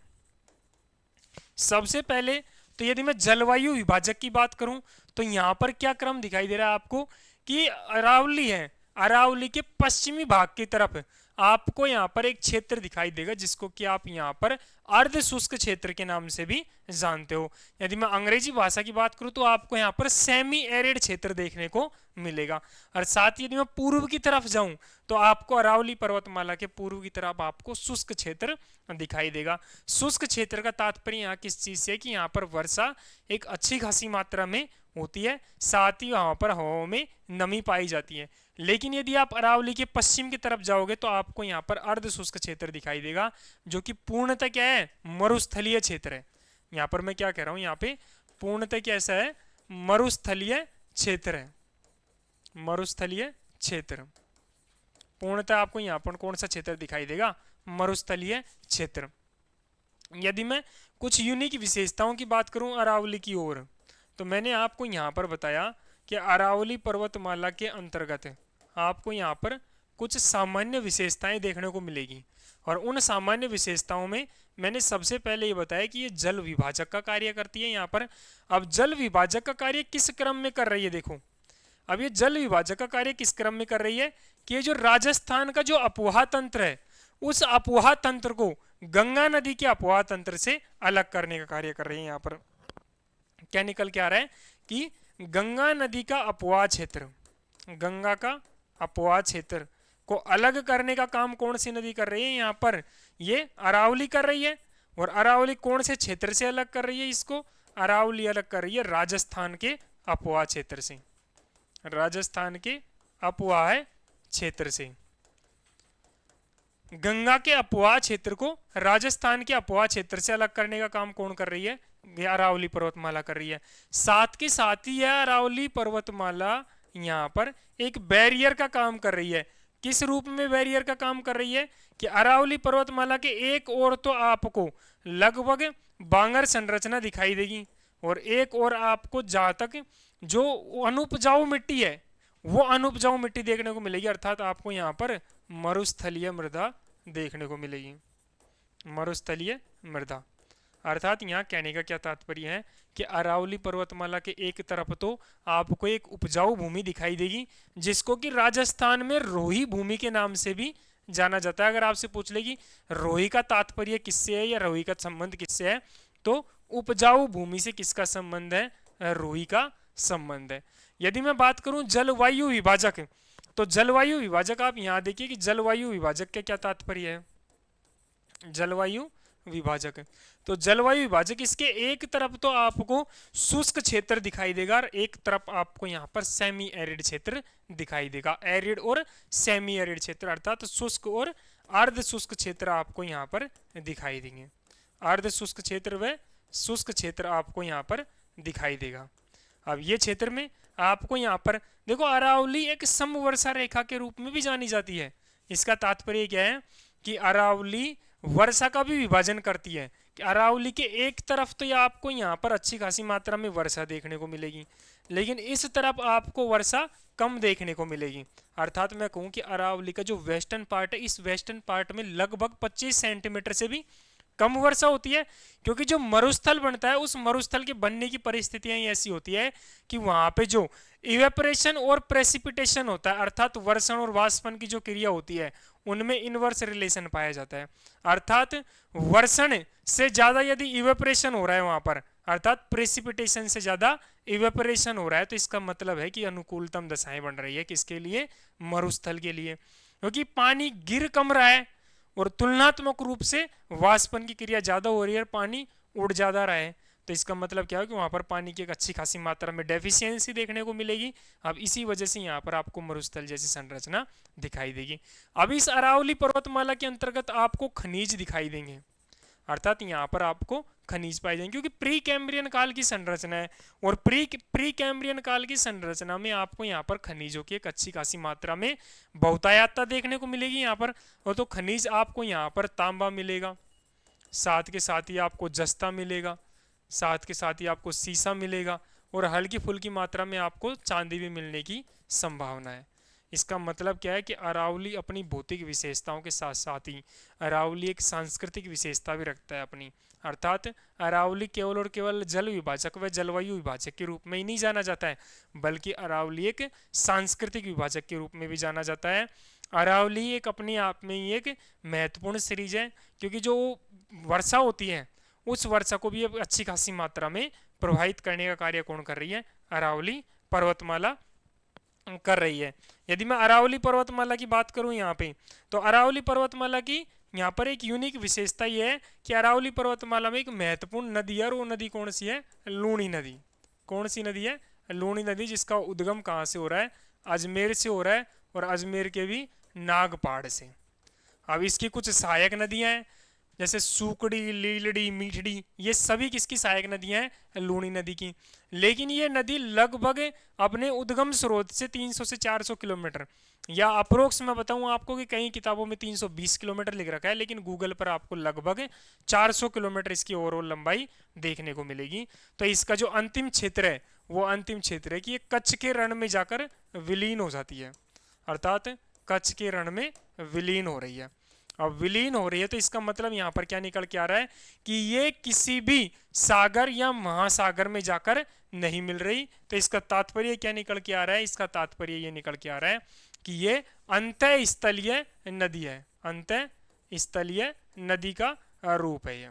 सबसे पहले तो यदि मैं जलवायु विभाजक की बात करूं तो यहां पर क्या क्रम दिखाई दे रहा है आपको कि अरावली है, अरावली के पश्चिमी भाग की तरफ आपको यहाँ पर एक क्षेत्र दिखाई देगा जिसको कि आप यहाँ पर अर्ध शुष्क क्षेत्र के नाम से भी जानते हो। यदि मैं अंग्रेजी भाषा की बात करूँ तो आपको यहाँ पर सेमी एरिड क्षेत्र देखने को मिलेगा। और साथ ही यदि मैं पूर्व की तरफ जाऊं तो आपको अरावली पर्वतमाला के पूर्व की तरफ आपको शुष्क क्षेत्र दिखाई देगा। शुष्क क्षेत्र का तात्पर्य यहाँ किस चीज से कि यहाँ पर वर्षा एक अच्छी खासी मात्रा में होती है, साथ ही वहां पर हवाओं में नमी पाई जाती है। लेकिन यदि आप अरावली के पश्चिम की तरफ जाओगे तो आपको यहाँ पर अर्ध शुष्क क्षेत्र दिखाई देगा जो कि पूर्णतः क्या है? मरुस्थलीय क्षेत्र है। यहाँ पर मैं क्या कह रहा हूँ, यहाँ पे पूर्णतः कैसा है? मरुस्थलीय क्षेत्र है, मरुस्थलीय क्षेत्र। पूर्णतः आपको यहाँ पर कौन सा क्षेत्र दिखाई देगा? मरुस्थलीय क्षेत्र। यदि मैं कुछ यूनिक विशेषताओं की बात करूं अरावली की ओर तो मैंने आपको यहाँ पर बताया कि अरावली पर्वतमाला के अंतर्गत आपको यहाँ पर कुछ सामान्य विशेषताएं देखने को मिलेगी, और उन सामान्य विशेषताओं में मैंने सबसे पहले ये बताया कि ये जल विभाजक का कार्य करती है यहाँ पर। अब जल विभाजक का कार्य किस क्रम में कर रही है? देखो अब ये जल विभाजक का कार्य किस क्रम में कर रही है कि ये जो राजस्थान का जो अपोहा तंत्र है उस अपोहा तंत्र को गंगा नदी के अपोहा तंत्र से अलग करने का कार्य कर रही है। यहाँ पर क्या निकल के आ रहा है कि गंगा नदी का अपोहा क्षेत्र, गंगा का अपोहा क्षेत्र को अलग करने का काम कौन सी नदी कर रही है? यहाँ पर ये अरावली कर रही है। और अरावली कौन से क्षेत्र से अलग कर रही है? इसको अरावली अलग कर रही है राजस्थान के अपोहा क्षेत्र से, राजस्थान के अपोहा क्षेत्र से। गंगा के अपोहा क्षेत्र को राजस्थान के अपोहा क्षेत्र से अलग करने का काम कौन कर रही है? यह अरावली पर्वतमाला कर रही है। साथ के साथ ही यह अरावली पर्वतमाला यहाँ पर एक बैरियर का काम कर रही है। किस रूप में बैरियर का काम कर रही है कि अरावली पर्वतमाला के एक ओर तो आपको लगभग बांगर संरचना दिखाई देगी और एक और आपको जहां तक जो अनुपजाऊ मिट्टी है वो अनुपजाऊ मिट्टी देखने को मिलेगी, अर्थात आपको यहाँ पर मरुस्थलीय मृदा देखने को मिलेगी, मरुस्थलीय मृदा। अर्थात यहाँ कहने का क्या तात्पर्य है कि अरावली पर्वतमाला के एक तरफ तो आपको एक उपजाऊ भूमि दिखाई देगी जिसको कि राजस्थान में रोही भूमि के नाम से भी जाना जाता है। अगर आपसे पूछ लेगी रोही का तात्पर्य किससे है या रोही का संबंध किससे है तो उपजाऊ भूमि से किसका संबंध है? रोही का संबंध है। यदि मैं बात करूं जलवायु विभाजक तो जलवायु विभाजक आप यहां देखिए कि जलवायु विभाजक का क्या तात्पर्य है? जलवायु विभाजक तो जलवायु विभाजक इसके एक तरफ तो आपको शुष्क क्षेत्र दिखाई देगा और एक तरफ आपको यहाँ पर सेमी एरिड क्षेत्र दिखाई देगा। एरिड और सेमी एरिड क्षेत्र अर्थात शुष्क और अर्ध शुष्क क्षेत्र आपको यहाँ पर दिखाई देंगे। अर्ध शुष्क क्षेत्र व शुष्क क्षेत्र आपको यहाँ पर दिखाई देगा। अब ये क्षेत्र में आपको यहाँ पर देखो अरावली एक समवर्षा रेखा के रूप में भी जानी जाती है। इसका तात्पर्य क्या है कि अरावली वर्षा का भी विभाजन करती है कि अरावली के एक तरफ तो या आपको यहाँ पर अच्छी खासी मात्रा में वर्षा देखने को मिलेगी लेकिन इस तरफ आपको वर्षा कम देखने को मिलेगी। अर्थात मैं कहूँ कि अरावली का जो वेस्टर्न पार्ट है इस वेस्टर्न पार्ट में लगभग 25 सेंटीमीटर से भी कम वर्षा होती है क्योंकि जो मरुस्थल बनता है उस मरुस्थल के बनने की परिस्थितियां ऐसी होती है कि वहां पे जो इवेपोरेशन और प्रेसिपिटेशन होता है अर्थात वर्षण और वाष्पन की जो क्रिया होती है उनमें इनवर्स रिलेशन पाया जाता है। अर्थात वर्षण से ज्यादा यदि इवेपोरेशन हो रहा है वहां पर, अर्थात प्रेसिपिटेशन से ज्यादा इवेपोरेशन हो रहा है, तो इसका मतलब है कि अनुकूलतम दशाएं बन रही है किसके लिए, मरुस्थल के लिए, क्योंकि पानी गिर कम रहा है और तुलनात्मक रूप से वाष्पन की क्रिया ज्यादा हो रही है, पानी उड़ ज्यादा रहा है। तो इसका मतलब क्या है कि वहां पर पानी की एक अच्छी खासी मात्रा में डेफिशिएंसी देखने को मिलेगी। अब इसी वजह से यहाँ पर आपको मरुस्थल जैसी संरचना दिखाई देगी। अब इस अरावली पर्वतमाला के अंतर्गत आपको खनिज दिखाई देंगे, अर्थात यहाँ पर आपको खनिज पाए जाएंगे, क्योंकि प्री कैम्ब्रियन काल की संरचना है और प्री कैम्ब्रियन काल की संरचना में आपको यहाँ पर खनिजों की एक अच्छी खासी मात्रा में बहुतायतता देखने को मिलेगी यहाँ पर। और तो खनिज आपको यहाँ पर तांबा मिलेगा, साथ के साथ ही आपको जस्ता मिलेगा, साथ के साथ ही आपको सीसा मिलेगा और हल्की फुल्की मात्रा में आपको चांदी भी मिलने की संभावना है। इसका मतलब क्या है कि अरावली अपनी भौतिक विशेषताओं के साथ साथ ही अरावली एक सांस्कृतिक विशेषता भी रखता है अपनी, अर्थात अरावली केवल और केवल जल विभाजक व जलवायु विभाजक के रूप में ही नहीं जाना जाता है, बल्कि अरावली एक सांस्कृतिक विभाजक के रूप में भी जाना जाता है। अरावली एक अपने आप में ही एक महत्वपूर्ण सीरीज है, क्योंकि जो वर्षा होती है उस वर्षा को भी अब अच्छी खासी मात्रा में प्रभावित करने का कार्य कौन कर रही है, अरावली पर्वतमाला कर रही है। यदि मैं अरावली पर्वतमाला की बात करूं यहाँ पे, तो अरावली पर्वतमाला की यहाँ पर एक यूनिक विशेषता यह है कि अरावली पर्वतमाला में एक महत्वपूर्ण नदी है, और वो नदी कौन सी है, लूणी नदी। कौन सी नदी है, लूणी नदी, जिसका उद्गम कहाँ से हो रहा है, अजमेर से हो रहा है, और अजमेर के भी नागपाड़ से। अब इसकी कुछ सहायक नदियां हैं, जैसे सूकड़ी, लीलड़ी, मीठड़ी, ये सभी किसकी सहायक नदियां हैं, लूणी नदी की। लेकिन ये नदी लगभग अपने उद्गम स्रोत से 300 से 400 किलोमीटर, या अप्रोक्स मैं बताऊं आपको कि कई किताबों में 320 किलोमीटर लिख रखा है, लेकिन गूगल पर आपको लगभग 400 किलोमीटर इसकी ओवरऑल लंबाई देखने को मिलेगी। तो इसका जो अंतिम क्षेत्र है वो अंतिम क्षेत्र है कि ये कच्छ के रण में जाकर विलीन हो जाती है, अर्थात कच्छ के रण में विलीन हो रही है। अब विलीन हो रही है तो इसका मतलब यहाँ पर क्या निकल के आ रहा है कि ये किसी भी सागर या महासागर में जाकर नहीं मिल रही। तो इसका तात्पर्य क्या निकल के आ रहा है, इसका तात्पर्य ये निकल के आ रहा है कि ये अंतःस्थलीय नदी है, अंतःस्थलीय नदी का रूप है, ये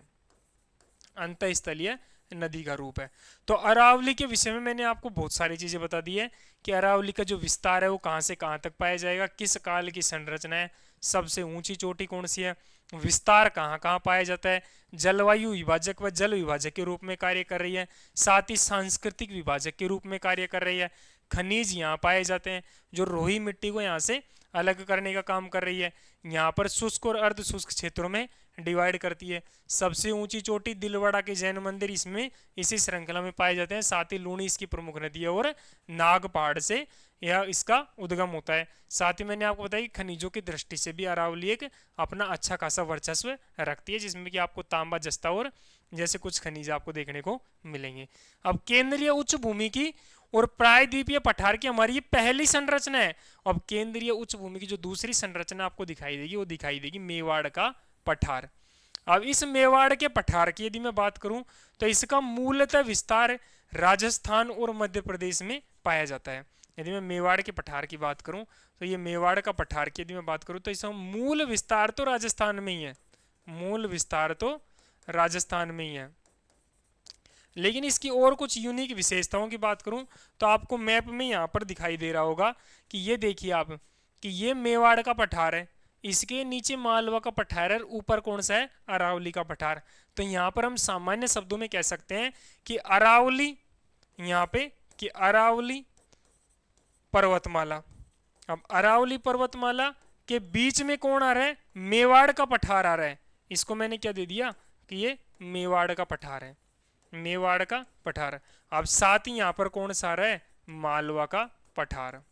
अंतःस्थलीय नदी का रूप है। तो अरावली के विषय में मैंने आपको बहुत सारी चीजें बता दी है कि अरावली का जो विस्तार है वो कहाँ से कहाँ तक पाया जाएगा, किस काल की संरचना है, सबसे ऊंची चोटी कौन सी है, विस्तार कहाँ कहाँ पाया जाता है, जलवायु विभाजक व जल विभाजक के रूप में कार्य कर रही है, साथ ही सांस्कृतिक विभाजक के रूप में कार्य कर रही है, खनिज यहाँ पाए जाते हैं जो रोही मिट्टी को यहाँ से अलग करने का काम कर रही है, यहाँ पर शुष्क और अर्ध शुष्क क्षेत्रों में डिवाइड करती है। सबसे ऊंची चोटी दिलवाड़ा के जैन मंदिर इसमें इसी श्रृंखला में पाए जाते हैं, साथ ही लूणी इसकी प्रमुख नदी है और नागपाड़ से यह इसका उद्गम होता है। साथ ही मैंने आपको बताया कि खनिजों की दृष्टि से भी अरावली एक अपना अच्छा खासा वर्चस्व रखती है, जिसमें कि आपको तांबा, जस्ता और जैसे कुछ खनिज आपको देखने को मिलेंगे। अब केंद्रीय उच्च भूमि की और प्रायद्वीपीय पठार की हमारी ये पहली संरचना है। अब केंद्रीय उच्च भूमि की जो दूसरी संरचना आपको दिखाई देगी वो दिखाई देगी मेवाड़ का पठार। अब इस मेवाड़ के पठार की यदि मैं बात करूं तो इसका मूलतः विस्तार राजस्थान और मध्य प्रदेश में पाया जाता है। यदि मैं मेवाड़ के पठार की बात करूं तो ये मेवाड़ का पठार की यदि मैं बात करूं तो इसका मूल विस्तार तो राजस्थान में ही है, मूल विस्तार तो राजस्थान में ही है। लेकिन इसकी और कुछ यूनिक विशेषताओं की बात करूं तो आपको मैप में यहाँ पर दिखाई दे रहा होगा कि ये देखिए आप कि ये मेवाड़ का पठार है, इसके नीचे मालवा का पठार है, ऊपर कौन सा है, अरावली का पठार। तो यहाँ पर हम सामान्य शब्दों में कह सकते हैं कि अरावली, यहाँ पे कि अरावली पर्वतमाला। अब अरावली पर्वतमाला के बीच में कौन आ रहा है, मेवाड़ का पठार आ रहा है। इसको मैंने क्या दे दिया कि ये मेवाड़ का पठार है, मेवाड़ का पठार। अब साथ ही यहाँ पर कौन सा आ रहा है, मालवा का पठार।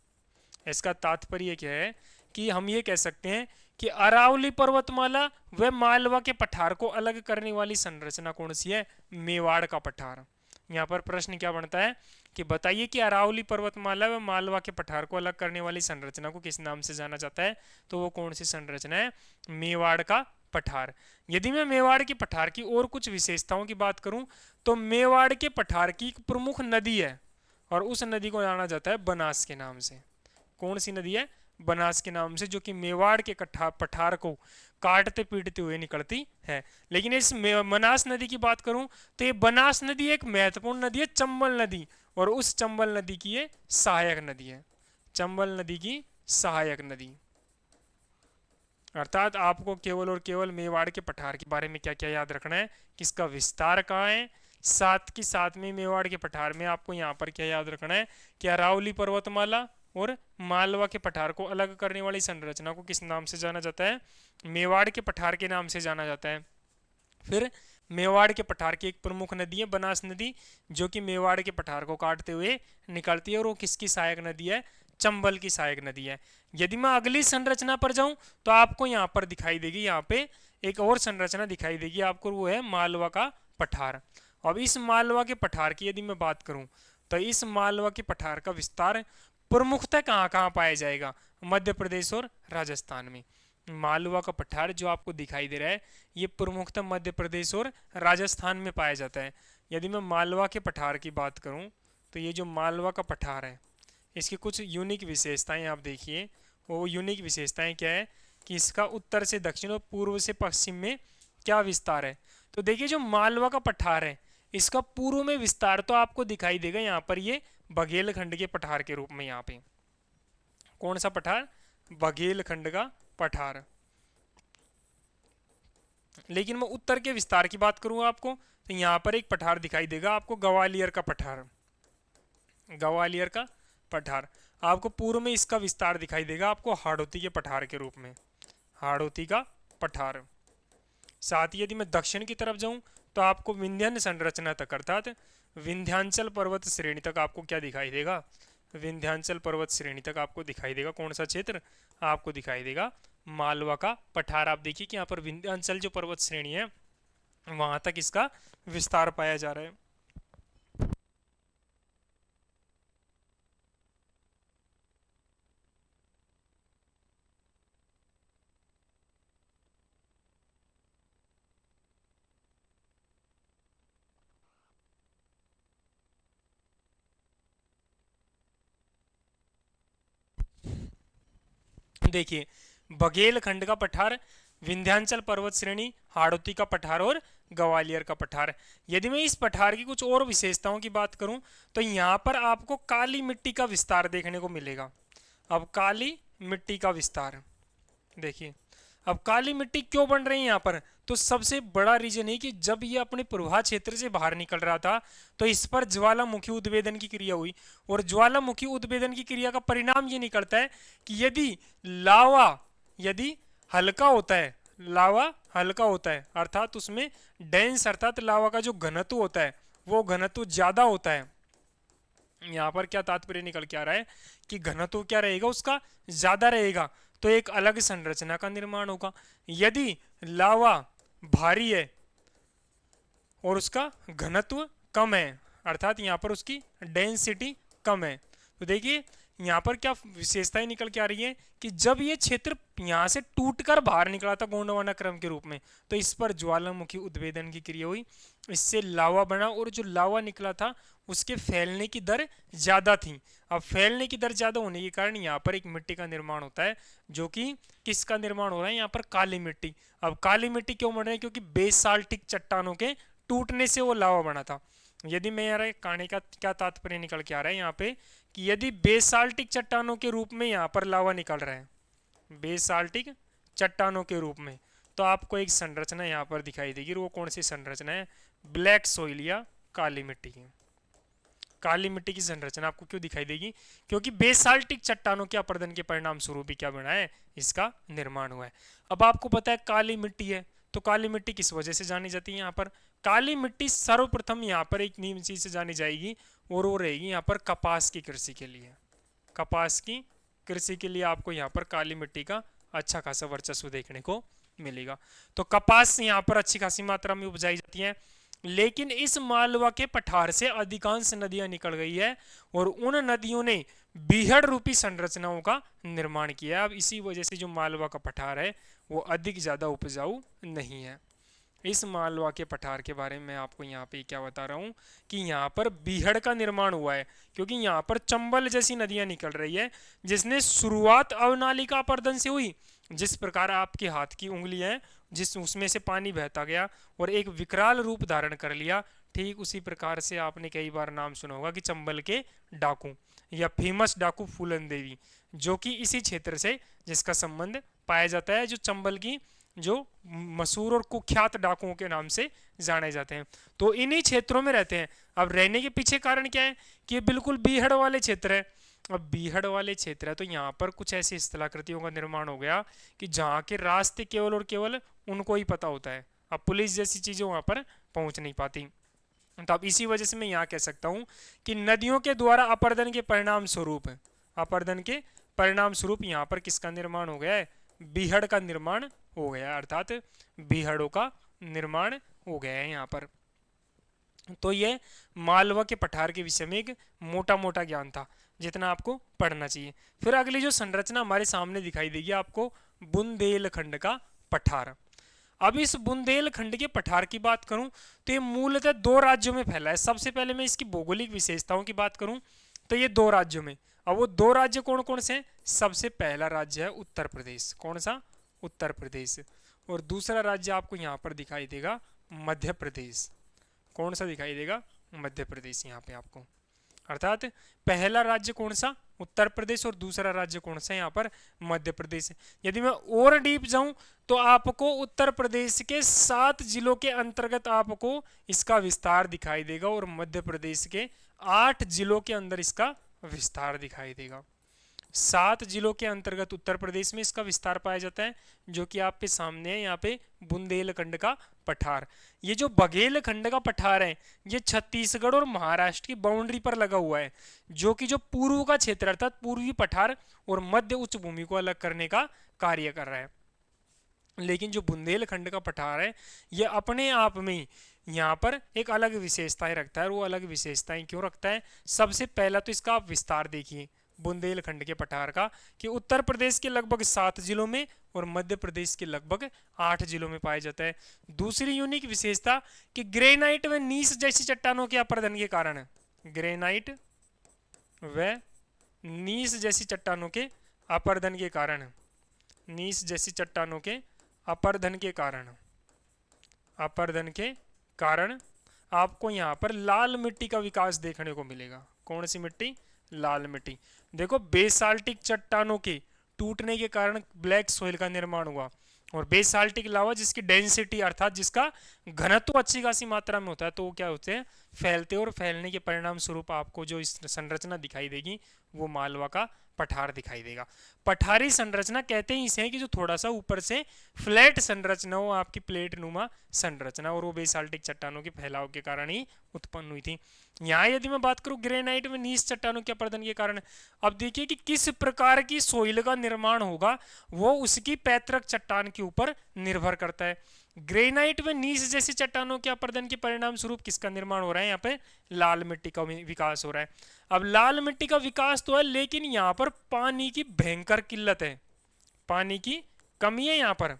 इसका तात्पर्य क्या है कि हम ये कह सकते हैं कि अरावली पर्वतमाला व मालवा के पठार को अलग करने वाली संरचना कौन सी है, मेवाड़ का पठार। यहाँ पर प्रश्न क्या बनता है कि बताइए कि अरावली पर्वतमाला व मालवा के पठार को अलग करने वाली संरचना को किस नाम से जाना जाता है, तो वो कौन सी संरचना है, मेवाड़ का पठार। यदि मैं मेवाड़ के पठार की और कुछ विशेषताओं की बात करूं तो मेवाड़ के पठार की एक प्रमुख नदी है और उस नदी को जाना जाता है बनास के नाम से। कौन सी नदी है, बनास के नाम से, जो कि मेवाड़ के पठार को काटते पीटते हुए निकलती है। लेकिन इस बनास नदी की बात करूं तो ये बनास नदी एक महत्वपूर्ण नदी है, चंबल नदी, और उस चंबल नदी की ये सहायक नदी है, चंबल नदी की सहायक नदी। अर्थात आपको केवल और केवल मेवाड़ के पठार के बारे में क्या क्या याद रखना है, किसका विस्तार कहाँ है, साथ के साथ में मेवाड़ के पठार में आपको यहाँ पर क्या याद रखना है कि अरावली पर्वतमाला और मालवा के पठार को अलग करने वाली संरचना को किस नाम से जाना जाता है, मेवाड़ के पठार के नाम से जाना जाता है। फिर मेवाड़ के पठार की एक प्रमुख नदी है बनास नदी, जो कि मेवाड़ के पठार को काटते हुए निकलती है, और वो किसकी सहायक नदी है, चंबल की सहायक नदी है। यदि मैं अगली संरचना पर जाऊं तो आपको यहाँ पर दिखाई देगी, यहाँ पे एक और संरचना दिखाई देगी आपको, वो है मालवा का पठार। अब इस मालवा के पठार की यदि मैं बात करूं तो इस मालवा के पठार का विस्तार प्रमुखतः कहाँ कहाँ पाया जाएगा, मध्य प्रदेश और राजस्थान में। मालवा का पठार जो आपको दिखाई दे रहा है ये प्रमुखतः मध्य प्रदेश और राजस्थान में पाया जाता है। यदि मैं मालवा के पठार की बात करूं तो ये जो मालवा का पठार है इसकी कुछ यूनिक विशेषताएं आप देखिए। वो यूनिक विशेषताएं क्या है कि इसका उत्तर से दक्षिण और पूर्व से पश्चिम में क्या विस्तार है। तो देखिए जो मालवा का पठार है इसका पूर्व में विस्तार तो आपको दिखाई देगा यहाँ पर, ये बघेलखंड के पठार के रूप में। यहाँ पे कौन सा पठार, बघेलखंड का पठार। लेकिन मैं उत्तर के विस्तार की बात करूं आपको तो यहाँ पर एक पठार दिखाई देगा आपको, ग्वालियर का पठार, ग्वालियर का पठार। आपको पूर्व में इसका विस्तार दिखाई देगा आपको हाड़ौती के पठार के रूप में, हाड़ौती का पठार। साथ ही यदि मैं दक्षिण की तरफ जाऊं तो आपको विंध्यान संरचना तक अर्थात विंध्यांचल पर्वत श्रेणी तक आपको क्या दिखाई देगा, विंध्यांचल पर्वत श्रेणी तक आपको दिखाई देगा। कौन सा क्षेत्र आपको दिखाई देगा, मालवा का पठार। आप देखिए कि यहाँ पर विंध्यांचल जो पर्वत श्रेणी है वहां तक इसका विस्तार पाया जा रहा है। देखिए बघेलखंड का पठार, विंध्यांचल पर्वत श्रेणी, हाड़ौती का पठार और ग्वालियर का पठार। यदि मैं इस पठार की कुछ और विशेषताओं की बात करूं तो यहाँ पर आपको काली मिट्टी का विस्तार देखने को मिलेगा। अब काली मिट्टी का विस्तार देखिए, अब काली मिट्टी क्यों बन रही है यहाँ पर, तो सबसे बड़ा रीजन है कि जब ये अपने प्रवाह क्षेत्र से बाहर निकल रहा था तो इस पर ज्वालामुखी उद्भेदन की क्रिया हुई, और ज्वालामुखी उद्भेदन की क्रिया का परिणाम ये निकलता है कि यदि लावा यदि हल्का होता है, लावा हल्का होता है अर्थात उसमें डेंस अर्थात लावा का जो घनत्व होता है वो घनत्व ज्यादा होता है। यहाँ पर क्या तात्पर्य निकल के आ रहा है कि घनत्व क्या रहेगा उसका ज्यादा रहेगा, तो एक अलग संरचना का निर्माण होगा। यदि लावा भारी है और उसका घनत्व कम है अर्थात यहाँ पर उसकी डेंसिटी कम है, तो देखिए यहाँ पर क्या विशेषताएं निकल के आ रही है कि जब ये क्षेत्र यहाँ से टूटकर बाहर निकला था गोंडवाना क्रम के रूप में तो इस पर ज्वालामुखी उद्भेदन की क्रिया हुई, इससे लावा बना, और जो लावा निकला था उसके फैलने की दर ज्यादा थी। अब फैलने की दर ज्यादा होने के कारण यहाँ पर एक मिट्टी का निर्माण होता है, जो कि किसका निर्माण हो रहा है यहाँ पर, काली मिट्टी। अब काली मिट्टी क्यों बन रही है, क्योंकि बेसाल्टिक चट्टानों के टूटने से वो लावा बना था। यदि मैं यार कहानी का क्या तात्पर्य निकल के आ रहा है यहाँ पे कि यदि बेसाल्टिक चट्टानों के रूप में यहाँ पर लावा निकल रहा है, बेसाल्टिक चट्टानों के रूप में, तो आपको एक संरचना यहाँ पर दिखाई देगी। वो कौन सी संरचना है, ब्लैक सोइल या काली मिट्टी की, काली मिट्टी की संरचना आपको क्यों दिखाई देगी, क्योंकि बेसाल्टिक चट्टानों के अपर्दन के परिणाम स्वरूप ही क्या बना है, इसका निर्माण हुआ है। अब आपको पता है काली मिट्टी है, तो काली मिट्टी किस वजह से जानी जाती है, यहाँ पर काली मिट्टी सर्वप्रथम यहाँ पर एक नीम चीज से जानी जाएगी और वो रहेगी यहाँ पर कपास की कृषि के लिए। कपास की कृषि के लिए आपको यहाँ पर काली मिट्टी का अच्छा खासा वर्चस्व देखने को मिलेगा। तो कपास यहाँ पर अच्छी खासी मात्रा में उपजाई जाती है, लेकिन इस मालवा के पठार से अधिकांश नदियां निकल गई है और उन नदियों ने बीहड़ रूपी संरचनाओं का निर्माण किया। अब इसी वजह से जो मालवा का पठार है वो अधिक ज्यादा उपजाऊ नहीं है। इस मालवा के पठार के बारे में मैं आपको यहाँ पे क्या बता रहा हूँ कि यहाँ पर बीहड़ का निर्माण हुआ है, क्योंकि यहाँ पर चंबल जैसी नदियाँ निकल रही है, जिसने शुरुआत अवनालिका अपर्दन से हुई। जिस प्रकार आपके हाथ की उंगलियां हैं, जिस उसमें से पानी बहता गया और एक विकराल रूप धारण कर लिया, ठीक उसी प्रकार से आपने कई बार नाम सुना होगा कि चंबल के डाकू या फेमस डाकू फूलन देवी, जो कि इसी क्षेत्र से जिसका संबंध पाया जाता है, जो चंबल की जो मशहूर और कुख्यात डाकुओं के नाम से जाने जाते हैं, तो इन्हीं क्षेत्रों में रहते हैं। अब रहने के पीछे कारण क्या है कि ये बिल्कुल बीहड़ वाले क्षेत्र है। अब बीहड़ वाले क्षेत्र है तो यहाँ पर कुछ ऐसी स्थलाकृतियों का निर्माण हो गया कि जहाँ के रास्ते केवल और केवल उनको ही पता होता है। अब पुलिस जैसी चीजें वहां पर पहुंच नहीं पाती। तो अब इसी वजह से मैं यहाँ कह सकता हूँ कि नदियों के द्वारा अपर्दन के परिणाम स्वरूप, अपर्दन के परिणाम स्वरूप यहाँ पर किसका निर्माण हो गया है, बीहड़ का निर्माण हो गया है, अर्थात बीहड़ों का निर्माण हो गया है यहाँ पर। तो ये मालवा के पठार के विषय में एक मोटा मोटा ज्ञान था जितना आपको पढ़ना चाहिए। फिर अगली जो संरचना हमारे सामने दिखाई देगी आपको, बुंदेलखंड का पठार। अब इस बुंदेलखंड के पठार की बात करूं तो ये मूलतः दो राज्यों में फैला है। सबसे पहले मैं इसकी भौगोलिक विशेषताओं की बात करूं तो ये दो राज्यों में, अब वो दो राज्य कौन कौन से हैं? सबसे पहला राज्य है उत्तर प्रदेश। कौन सा? उत्तर प्रदेश। और दूसरा राज्य आपको यहाँ पर दिखाई देगा मध्य प्रदेश। कौन सा दिखाई देगा? मध्य प्रदेश यहाँ पे आपको। अर्थात पहला राज्य कौन सा? उत्तर प्रदेश, और दूसरा राज्य कौन सा? यहाँ पर मध्य प्रदेश। यदि मैं और डीप जाऊं तो आपको उत्तर प्रदेश के 7 जिलों के अंतर्गत आपको इसका विस्तार दिखाई देगा, और मध्य प्रदेश के 8 जिलों के अंदर इसका विस्तार दिखाई देगा। 7 जिलों के अंतर्गत उत्तर प्रदेश में इसका विस्तार पाया जाता है, जो कि आपके सामने है यहाँ पे बुंदेलखंड का पठार। ये जो बघेलखंड का पठार है ये छत्तीसगढ़ और महाराष्ट्र की बाउंड्री पर लगा हुआ है, जो कि जो पूर्व का क्षेत्र अर्थात पूर्वी पठार और मध्य उच्च भूमि को अलग करने का कार्य कर रहा है। लेकिन जो बुंदेलखंड का पठार है ये अपने आप में यहाँ पर एक अलग विशेषताएं रखता है। और वो अलग विशेषताएं क्यों रखता है? सबसे पहला तो इसका आप विस्तार देखिए बुंदेलखंड के पठार का, कि उत्तर प्रदेश के लगभग 7 जिलों में और मध्य प्रदेश के लगभग 8 जिलों में पाया जाता है। दूसरी यूनिक विशेषता कि ग्रेनाइट व नीस जैसी चट्टानों के अपर्दन के कारण, ग्रेनाइट व नीस जैसी चट्टानों के अपर्दन के कारण, नीस जैसी चट्टानों के अपर्दन के कारण, अपर्दन के कारण आपको यहाँ पर लाल मिट्टी का विकास देखने को मिलेगा। कौन सी मिट्टी? लाल मिट्टी। देखो बेसाल्टिक चट्टानों के टूटने के कारण ब्लैक सोइल का निर्माण हुआ, और बेसाल्टिक लावा जिसकी डेंसिटी अर्थात जिसका घनत्व अच्छी खासी मात्रा में होता है तो वो क्या होते हैं? फैलते, और फैलने के परिणाम स्वरूप आपको जो इस संरचना दिखाई देगी वो मालवा का पठार दिखाई देगा। पठारी संरचना कहते ही इसे हैं कि जो थोड़ा सा ऊपर से फ्लैट संरचना हो, आपकी प्लेट नुमा संरचना, और वो बेसाल्टिक चट्टानों के फैलाव के कारण ही उत्पन्न हुई थी। यहाँ यदि मैं बात करूं ग्रेनाइट में नीस चट्टानों के अपर्दन के कारण, अब देखिए कि किस प्रकार की सोइल का निर्माण होगा वो उसकी पैतृक चट्टान के ऊपर निर्भर करता है। ग्रेनाइट व नीस जैसी चट्टानों के अपर्दन के परिणाम स्वरूप किसका निर्माण हो रहा है? यहाँ पे लाल मिट्टी का विकास हो रहा है। अब लाल मिट्टी का विकास तो है, लेकिन यहाँ पर पानी की भयंकर किल्लत है, पानी की कमी है यहाँ पर।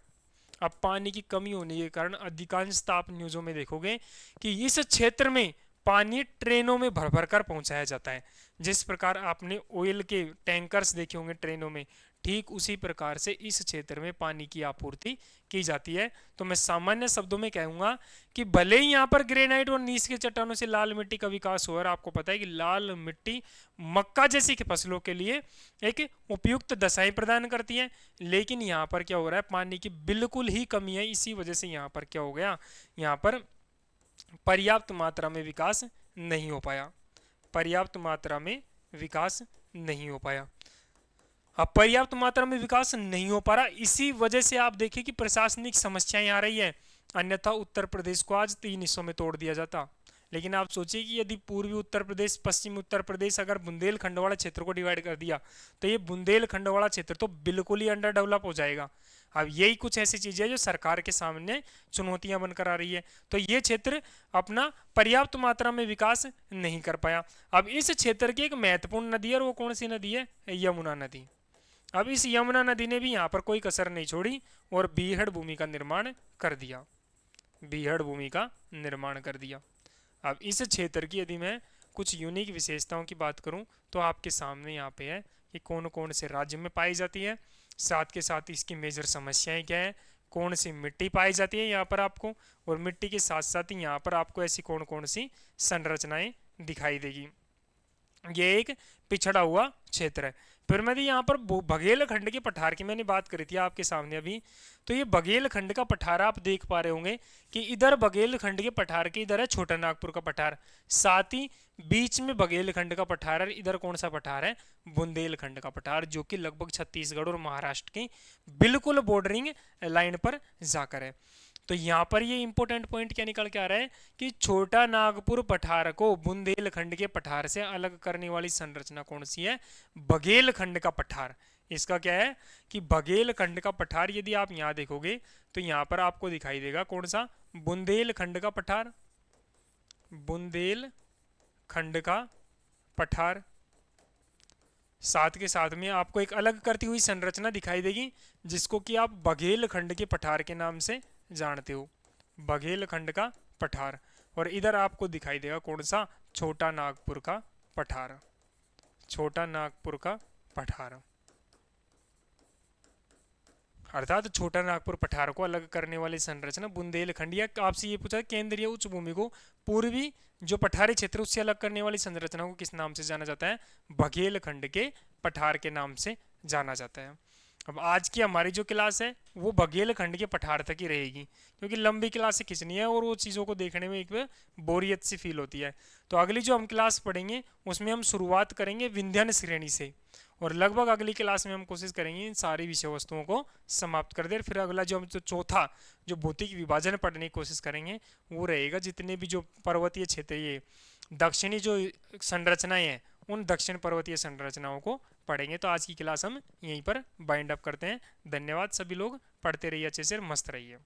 अब पानी की कमी होने के कारण अधिकांशतः आप न्यूज़ों में देखोगे कि इस क्षेत्र में पानी ट्रेनों में भर भर कर पहुंचाया जाता है। जिस प्रकार आपने ऑयल के टैंकर्स देखे होंगे ट्रेनों में, ठीक उसी प्रकार से इस क्षेत्र में पानी की आपूर्ति की जाती है। तो मैं सामान्य शब्दों में कहूंगा कि भले ही यहाँ पर ग्रेनाइट और नीस के चट्टानों से लाल मिट्टी का विकास हो, और आपको पता है कि लाल मिट्टी मक्का जैसी फसलों के लिए एक उपयुक्त दशाएं प्रदान करती है, लेकिन यहाँ पर क्या हो रहा है? पानी की बिल्कुल ही कमी है। इसी वजह से यहाँ पर क्या हो गया? यहाँ पर पर्याप्त मात्रा में विकास नहीं हो पाया, पर्याप्त मात्रा में विकास नहीं हो पाया। अब पर्याप्त मात्रा में विकास नहीं हो पा रहा, इसी वजह से आप देखिए कि प्रशासनिक समस्याएं आ रही है। अन्यथा उत्तर प्रदेश को आज 3 हिस्सों में तोड़ दिया जाता। लेकिन आप सोचिए कि यदि पूर्वी उत्तर प्रदेश, पश्चिमी उत्तर प्रदेश अगर बुंदेलखंड वाला क्षेत्र को डिवाइड कर दिया तो ये बुंदेलखंड वाला क्षेत्र तो बिल्कुल ही अंडर डेवलप हो जाएगा। अब यही कुछ ऐसी चीजें जो सरकार के सामने चुनौतियां बनकर आ रही है। तो ये क्षेत्र अपना पर्याप्त मात्रा में विकास नहीं कर पाया। अब इस क्षेत्र की एक महत्वपूर्ण नदी है, और वो कौन सी नदी है? यमुना नदी। अब इस यमुना नदी ने भी यहाँ पर कोई कसर नहीं छोड़ी और बीहड़ भूमि का निर्माण कर दिया। बीहड़ भूमि का निर्माण कर दिया। अब इस क्षेत्र की यदि मैं कुछ यूनिक विशेषताओं की बात करूं तो आपके सामने यहाँ पे है कि कौन कौन से राज्य में पाई जाती है, साथ के साथ इसकी मेजर समस्याएं क्या है, कौन सी मिट्टी पाई जाती है यहाँ पर आपको, और मिट्टी के साथ साथ ही यहाँ पर आपको ऐसी कौन कौन सी संरचनाएं दिखाई देगी। ये एक पिछड़ा हुआ क्षेत्र है। फिर मैं यहाँ पर बघेल खंड के पठार की मैंने बात करी थी आपके सामने अभी, तो ये बघेल खंड का पठार आप देख पा रहे होंगे कि इधर बघेल खंड के पठार के इधर है छोटा नागपुर का पठार, साथ ही बीच में बघेल खंड का पठार है, इधर कौन सा पठार है, बुंदेलखंड का पठार, जो कि लगभग छत्तीसगढ़ और महाराष्ट्र की बिल्कुल बॉर्डरिंग लाइन पर जाकर है। तो यहाँ पर ये इंपॉर्टेंट पॉइंट क्या निकल के आ रहा है कि छोटा नागपुर पठार को बुंदेलखंड के पठार से अलग करने वाली संरचना कौन सी है, बघेलखंड का पठार। इसका क्या है कि बघेलखंड का पठार यदि आप यहाँ देखोगे तो यहाँ पर आपको दिखाई देगा कौन सा, बुंदेलखंड का पठार, बुंदेलखंड का पठार। साथ के साथ में आपको एक अलग करती हुई संरचना दिखाई देगी जिसको कि आप बघेलखंड के पठार के नाम से जानते हो, बघेलखंड का पठार। और इधर आपको दिखाई देगा कौन सा, छोटा नागपुर का पठार, छोटा नागपुर का पठार। अर्थात छोटा नागपुर पठार को अलग करने वाली संरचना बुंदेलखंड, या आपसे ये पूछा केंद्रीय उच्च भूमि को पूर्वी जो पठारी क्षेत्र उससे अलग करने वाली संरचना को किस नाम से जाना जाता है, बघेलखंड के पठार के नाम से जाना जाता है। अब आज की हमारी जो क्लास है वो बघेलखंड के पठार तक ही रहेगी, क्योंकि लंबी क्लास से खींचनी है और वो चीज़ों को देखने में एक बोरियत सी फील होती है। तो अगली जो हम क्लास पढ़ेंगे उसमें हम शुरुआत करेंगे विंध्यन श्रेणी से, और लगभग अगली क्लास में हम कोशिश करेंगे इन सारी विषय वस्तुओं को समाप्त कर दे। फिर अगला जो हम चौथा जो भौतिक विभाजन पढ़ने की कोशिश करेंगे वो रहेगा जितने भी जो पर्वतीय क्षेत्र, ये दक्षिणी जो संरचनाएं हैं उन दक्षिण पर्वतीय संरचनाओं को पढ़ेंगे। तो आज की क्लास हम यहीं पर बाइंड अप करते हैं। धन्यवाद सभी लोग, पढ़ते रहिए अच्छे से, मस्त रहिए।